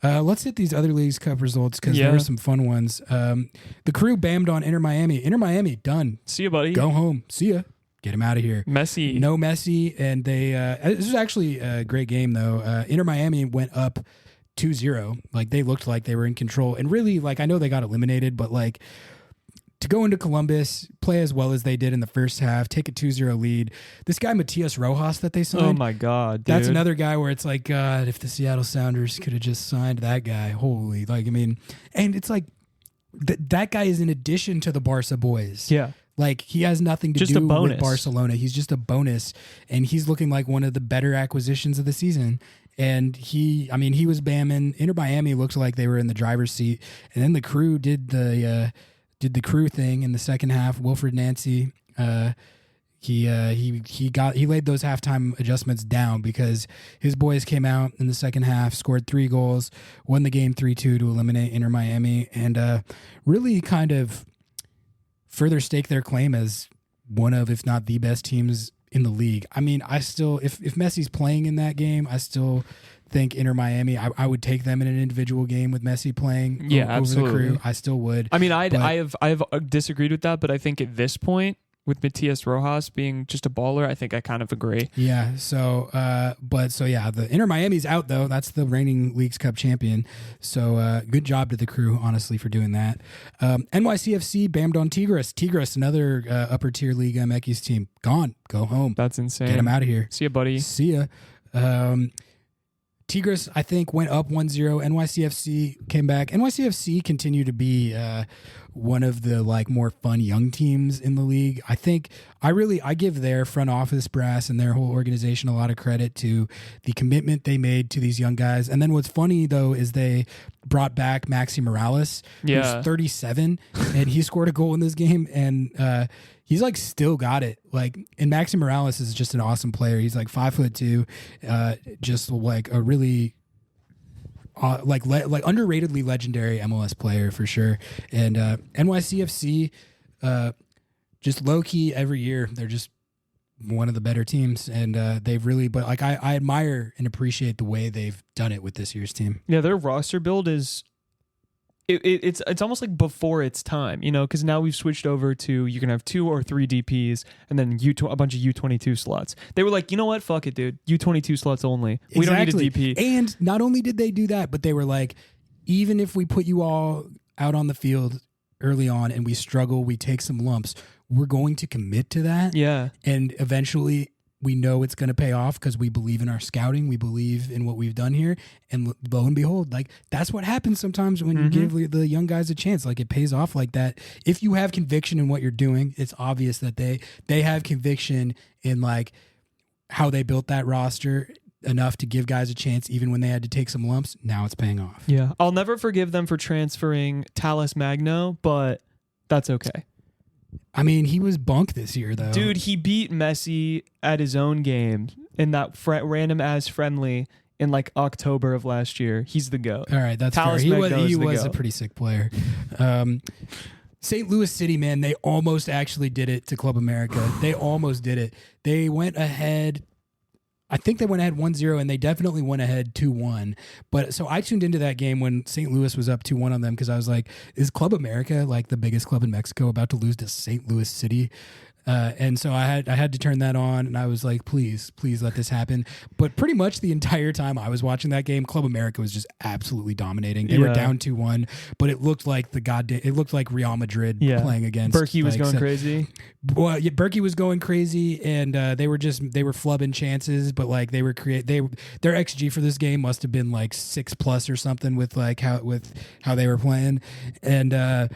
Let's hit these other Leagues Cup results because there were some fun ones. The Crew bammed on Inter Miami. Inter Miami, done. See you, buddy. Go home. See ya. Get him out of here. Messi. No Messi. And they, this was actually a great game, though. Inter Miami went up 2-0. Like, they looked like they were in control. And really, like, I know they got eliminated, but, like, to go into Columbus, play as well as they did in the first half, take a 2-0 lead. This guy, Matias Rojas, that they signed. Oh, my God, dude. That's another guy where it's like, God, if the Seattle Sounders could have just signed that guy. Holy, like, I mean, and it's like, that guy is in addition to the Barca boys. Yeah. Like, he has nothing to Just do a bonus. with Barcelona. He's just a bonus, and he's looking like one of the better acquisitions of the season. And he was bamming. Inter Miami looked like they were in the driver's seat, and then the Crew did the Crew thing in the second half. Wilfred Nancy, he laid those halftime adjustments down because his boys came out in the second half, scored 3 goals, won the game 3-2 to eliminate Inter Miami, and really kind of further stake their claim as one of, if not the best teams in the league. I mean, I still, if Messi's playing in that game, I still think Inter Miami, I would take them in an individual game with Messi playing over absolutely. the Crew. I still would. I mean, I have disagreed with that, but I think at this point, with Matias Rojas being just a baller, I think I kind of agree. Yeah. So, the Inter Miami's out though. That's the reigning Leagues Cup champion. So, good job to the Crew, honestly, for doing that. NYCFC bammed on Tigres. Tigres, another upper tier league MX team, gone. Go home. That's insane. Get them out of here. See ya, buddy. See ya. Tigres, I think, went up 1-0. NYCFC came back. NYCFC continue to be one of the more fun young teams in the league. I think I give their front office brass and their whole organization a lot of credit to the commitment they made to these young guys. And then what's funny though is they brought back Maxi Morales, who's 37, and he scored a goal in this game, and he's still got it. And Maxi Morales is just an awesome player. He's 5'2", just a really underratedly legendary MLS player for sure. And NYCFC, just low key every year, they're just one of the better teams, and they've really. But I admire and appreciate the way they've done it with this year's team. Yeah, their roster build is. It's almost like before its time, because now we've switched over to you can have 2 or 3 DPs and then a bunch of U22 slots. They were like, you know what, fuck it, dude, U22 slots only. We don't need a DP. And not only did they do that, but they were like, even if we put you all out on the field early on and we struggle, we take some lumps, we're going to commit to that. Yeah, and eventually. We know it's going to pay off because we believe in our scouting. We believe in what we've done here. And lo and behold, that's what happens sometimes when you give the young guys a chance. It pays off like that. If you have conviction in what you're doing, it's obvious that they have conviction in how they built that roster enough to give guys a chance even when they had to take some lumps. Now it's paying off. Yeah. I'll never forgive them for transferring Talis Magno, but that's okay. I mean, he was bunk this year, though. Dude, he beat Messi at his own game in that random as friendly in October of last year. He's the GOAT. All right, that's fair. He was a pretty sick player. St. Louis City, man, they almost actually did it to Club America. They almost did it. They went ahead. I think they went ahead 1-0, and they definitely went ahead 2-1. But so I tuned into that game when St. Louis was up 2-1 on them because I was like, is Club America, the biggest club in Mexico, about to lose to St. Louis City? And so I had to turn that on, and I was like, please let this happen. But pretty much the entire time I was watching that game, Club America was just absolutely dominating. They were down 2-1, but it looked like Real Madrid playing against. Berkey was going crazy. Well, yeah, Berkey was going crazy, and they were flubbing chances, but they were their XG for this game must have been 6+ or something with how they were playing, and.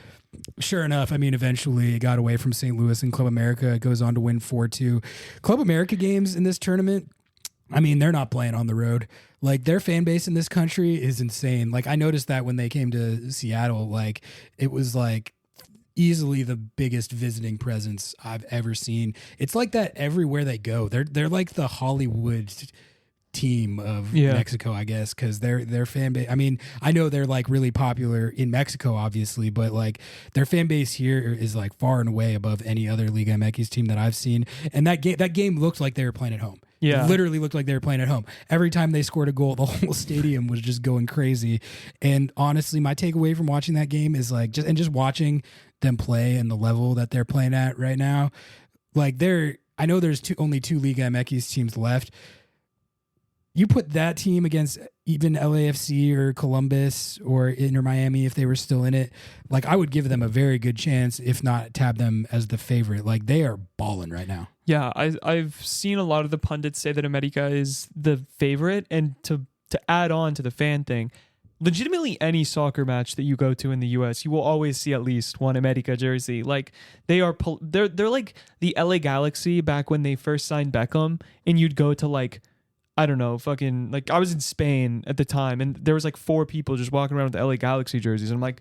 Sure enough, I mean, eventually it got away from St. Louis, and Club America goes on to win 4-2. Club America games in this tournament, I mean, they're not playing on the road. Their fan base in this country is insane. I noticed that when they came to Seattle, it was easily the biggest visiting presence I've ever seen. It's like that everywhere they go. They're like the Hollywood team of Mexico, I guess, because their fan base. I mean, I know they're like really popular in Mexico, obviously, but like their fan base here is like far and away above any other Liga MX team that I've seen. And that game looked like they were playing at home. Yeah, it literally looked like they were playing at home. Every time they scored a goal, the whole stadium was just going crazy. And honestly, my takeaway from watching that game is like just watching them play and the level that they're playing at right now. Like I know there's only two Liga MX teams left. You put that team against even LAFC or Columbus or Inter Miami if they were still in it, like I would give them a very good chance, if not tab them as the favorite. Like they are balling right now. Yeah, I've seen a lot of the pundits say that America is the favorite, and to add on to the fan thing, legitimately any soccer match that you go to in the US, you will always see at least one America jersey. Like they're like the LA Galaxy back when they first signed Beckham, and you'd go to like, I don't know, fucking, like I was in Spain at the time and there was like 4 people just walking around with the LA Galaxy jerseys. And I'm like,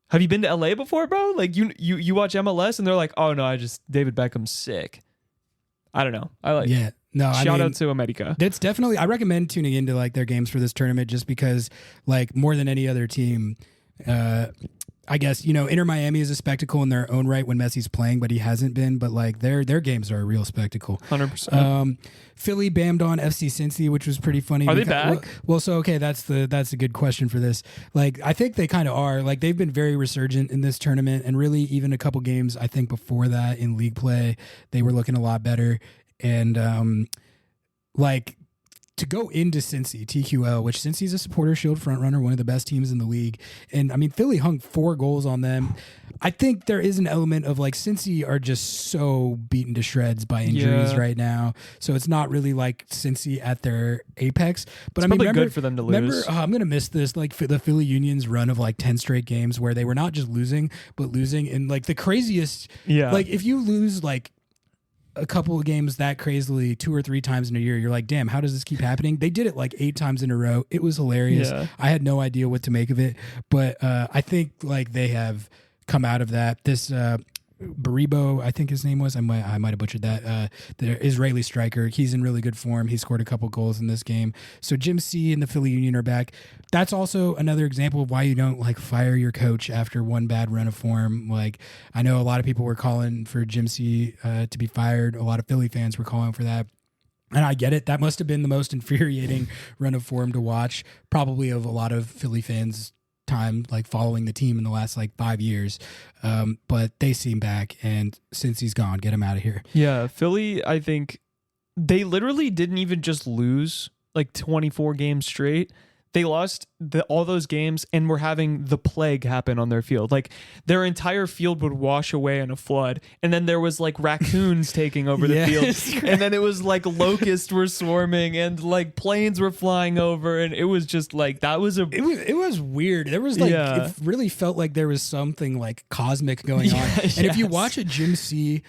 have you been to LA before, bro? Like you watch MLS and they're like, oh no, David Beckham's sick. I don't know. Shout out to America. That's definitely, I recommend tuning into like their games for this tournament just because like more than any other team, I guess, Inter Miami is a spectacle in their own right when Messi's playing, but he hasn't been. But like their games are a real spectacle. 100%. Philly bammed on FC Cincy, which was pretty funny. Are they back? Well, so okay, that's a good question for this. Like, I think they kind of are. Like, they've been very resurgent in this tournament, and really even a couple games I think before that in league play, they were looking a lot better. And like, to go into Cincy, TQL, which Cincy's a supporter shield frontrunner, one of the best teams in the league. And I mean, Philly hung 4 goals on them. I think there is an element of like Cincy are just so beaten to shreds by injuries right now. So it's not really like Cincy at their apex. But it's probably good for them to lose. I'm going to miss this, like the Philly Union's run of like 10 straight games where they were not just losing, but losing in like the craziest. Yeah. Like if you lose like a couple of games that crazily 2 or 3 times in a year, you're like, damn, how does this keep happening? They did it like 8 times in a row. It was hilarious. Yeah. I had no idea what to make of it, but I think like they have come out of that. This Baribo, I think his name was, I might have butchered that, the Israeli striker, he's in really good form. He scored a couple goals in this game. So Jim C and the Philly Union are back. That's also another example of why you don't like fire your coach after one bad run of form. Like, I know a lot of people were calling for Jim C to be fired. A lot of Philly fans were calling for that. And I get it. That must have been the most infuriating run of form to watch, probably of a lot of Philly fans' time, like following the team in the last like 5 years. But they seem back, and since he's gone, get him out of here. Yeah, Philly, I think they literally didn't even just lose like 24 games straight. They lost all those games and were having the plague happen on their field. Like their entire field would wash away in a flood, and then there was like raccoons taking over the field, and then it was like locusts were swarming and like planes were flying over, and it was just like it was weird. There was like it really felt like there was something like cosmic going on. And if you watch a Jim C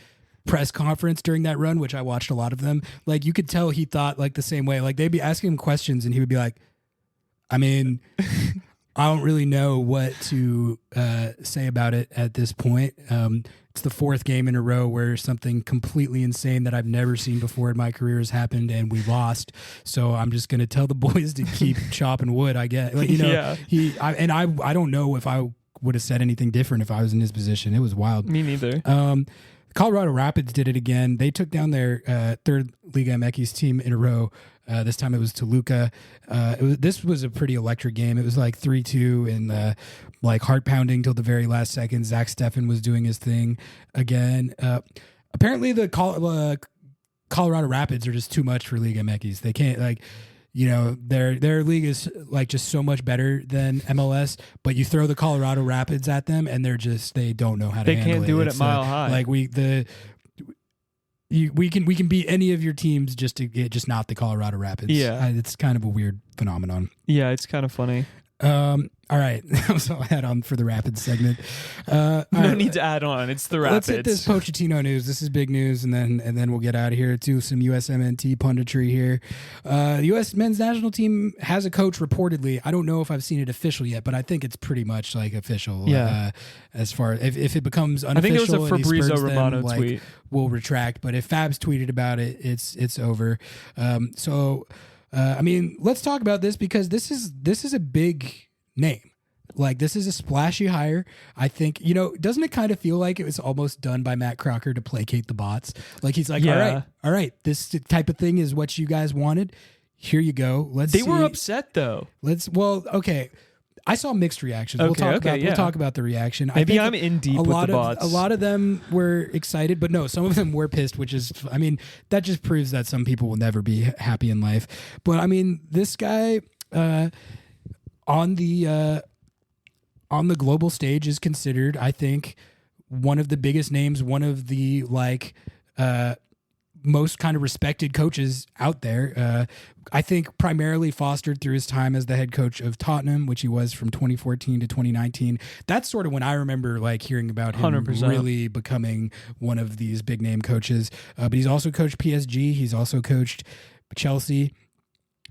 press conference during that run, which I watched a lot of them, like you could tell he thought like the same way. Like they'd be asking him questions and he would be like, I mean, I don't really know what to say about it at this point. It's the 4th game in a row where something completely insane that I've never seen before in my career has happened, and we lost. So I'm just going to tell the boys to keep chopping wood, I guess. Like, I don't know if I would have said anything different if I was in his position. It was wild. Me neither. Colorado Rapids did it again. They took down their 3rd Liga MX team in a row. This time it was Toluca. This was a pretty electric game. It was like 3-2 and like heart pounding till the very last second. Zach Steffen was doing his thing again. Apparently the Colorado Rapids are just too much for Liga MX. They can't their league is like just so much better than MLS, but you throw the Colorado Rapids at them and they don't know how to handle it. They can't do it at Mile High. Like we can beat any of your teams just not the Colorado Rapids. Yeah. It's kind of a weird phenomenon. Yeah, it's kind of funny. All right. That's all I had on for the Rapids segment. No need to add on. It's the Rapids. Let's hit this Pochettino news. This is big news, and then we'll get out of here to some USMNT punditry here. The U.S. men's national team has a coach reportedly. I don't know if I've seen it official yet, but I think it's pretty much like official. Yeah. As far if it becomes unofficial, I think it was a and he Fabrizio spurs them, Romano like, tweet. we'll retract. But if Fab's tweeted about it, it's over. I mean, let's talk about this because this is a big name. Like, this is a splashy hire. I think, doesn't it kind of feel like it was almost done by Matt Crocker to placate the bots? Like, he's like, all right, this type of thing is what you guys wanted. Here you go. They were upset though. Okay. I saw mixed reactions. We'll talk about the reaction. Maybe I'm in deep with the bots. A lot of them were excited, but no, some of them were pissed, which is, I mean, that just proves that some people will never be happy in life. But I mean, this guy on the global stage is considered, I think, one of the biggest names, one of the most kind of respected coaches out there. I think primarily fostered through his time as the head coach of Tottenham, which he was from 2014 to 2019. That's sort of when I remember hearing about him 100%. really becoming one of these big name coaches. But he's also coached PSG. He's also coached Chelsea,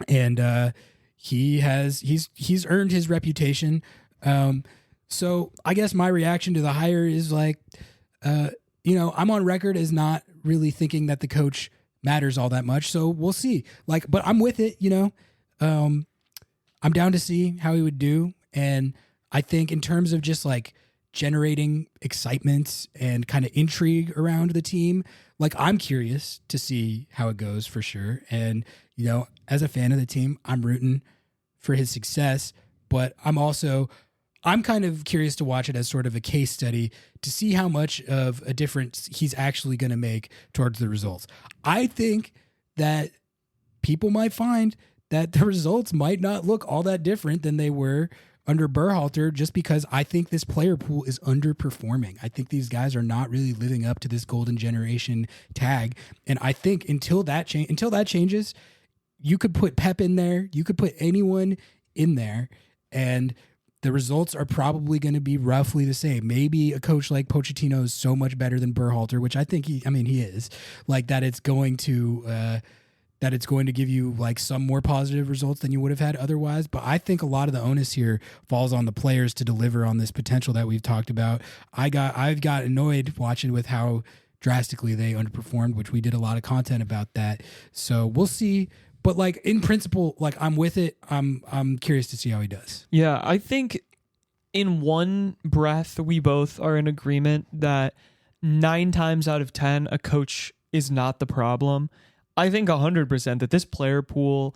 and he's earned his reputation. So I guess my reaction to the hire is I'm on record as not really thinking that the coach matters all that much. So we'll see. But I'm with it, I'm down to see how he would do. And I think in terms of just generating excitement and kind of intrigue around the team, I'm curious to see how it goes for sure. And, as a fan of the team, I'm rooting for his success, but I'm kind of curious to watch it as sort of a case study to see how much of a difference he's actually going to make towards the results. I think that people might find that the results might not look all that different than they were under Berhalter, just because I think this player pool is underperforming. I think these guys are not really living up to this golden generation tag. And I think until that changes, you could put Pep in there, you could put anyone in there, and the results are probably going to be roughly the same. Maybe a coach like Pochettino is so much better than Berhalter, which I think he is, that it's going to give you some more positive results than you would have had otherwise. But I think a lot of the onus here falls on the players to deliver on this potential that we've talked about. I've got annoyed watching with how drastically they underperformed, which we did a lot of content about that. So we'll see. But in principle, I'm with it. I'm curious to see how he does. Yeah, I think in one breath we both are in agreement that 9 times out of 10 a coach is not the problem. I think 100% that this player pool,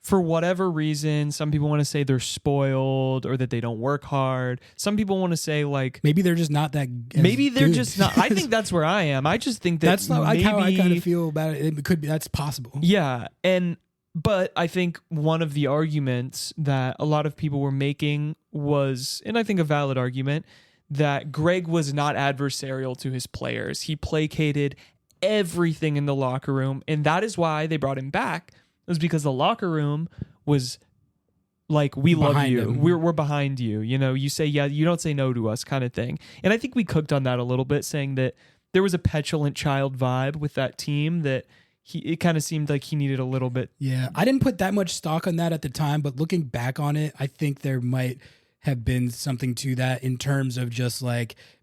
for whatever reason, some people want to say they're spoiled or that they don't work hard. Some people want to say maybe they're just not that. Maybe they're good. Just not. I think that's where I am. I just think that's not how I kind of feel about it. It could be that's possible. Yeah, but I think one of the arguments that a lot of people were making was, and I think a valid argument, that Greg was not adversarial to his players. He placated everything in the locker room, and that is why they brought him back. It was because the locker room was we love you. We're behind you. You say yeah, you don't say no to us kind of thing. And I think we cooked on that a little bit, saying that there was a petulant child vibe with that team that it kind of seemed like he needed a little bit. Yeah, I didn't put that much stock on that at the time, but looking back on it, I think there might have been something to that in terms of just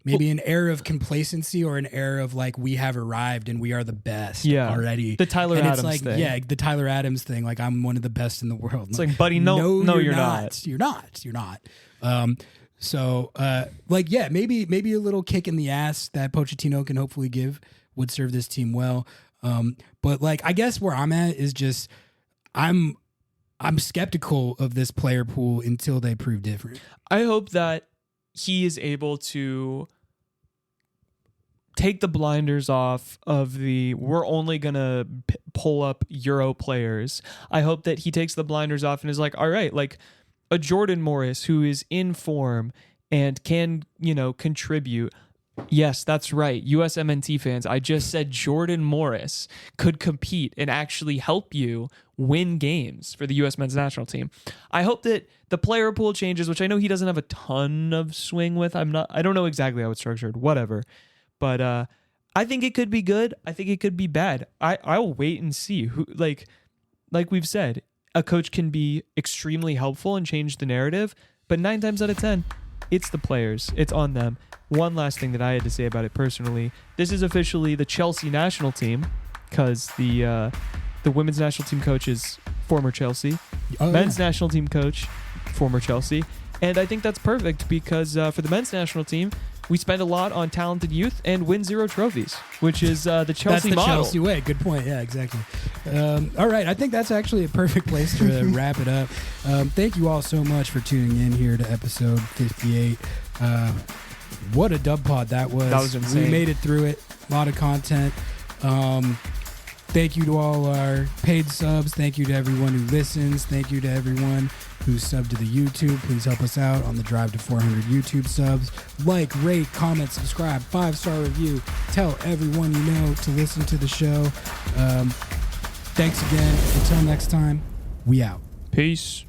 maybe an air of complacency or an air of we have arrived and we are the best already. The Tyler Adams thing. Yeah, the Tyler Adams thing. I'm one of the best in the world. It's buddy, no, you're not. You're not. Maybe a little kick in the ass that Pochettino can hopefully give would serve this team well. But I guess where I'm at is just I'm skeptical of this player pool until they prove different. I hope that he is able to take the blinders off of we're only going to pull up Euro players. I hope that he takes the blinders off and is all right, a Jordan Morris who is in form and can, contribute. Yes, that's right. USMNT fans, I just said Jordan Morris could compete and actually help you win games for the U.S. men's national team. I hope that the player pool changes, which I know he doesn't have a ton of swing with. I don't know exactly how it's structured, whatever. But I think it could be good. I think it could be bad. I'll wait and see. Who like we've said, a coach can be extremely helpful and change the narrative, but 9 times out of 10, it's the players. It's on them. One last thing that I had to say about it personally. This is officially the Chelsea national team because the women's national team coach is former Chelsea. Men's national team coach, former Chelsea. And I think that's perfect because for the men's national team, we spend a lot on talented youth and win 0 trophies, which is the Chelsea that's the model. Chelsea way. Good point. Yeah, exactly. All right. I think that's actually a perfect place to wrap it up. Thank you all so much for tuning in here to episode 58. What a dub pod that was. That was insane. We made it through it. A lot of content. Thank you to all our paid subs. Thank you to everyone who listens. Thank you to everyone who's subbed to the YouTube. Please help us out on the drive to 400 YouTube subs. Like, rate, comment, subscribe, 5-star review. Tell everyone you know to listen to the show. Thanks again. Until next time, we out. Peace.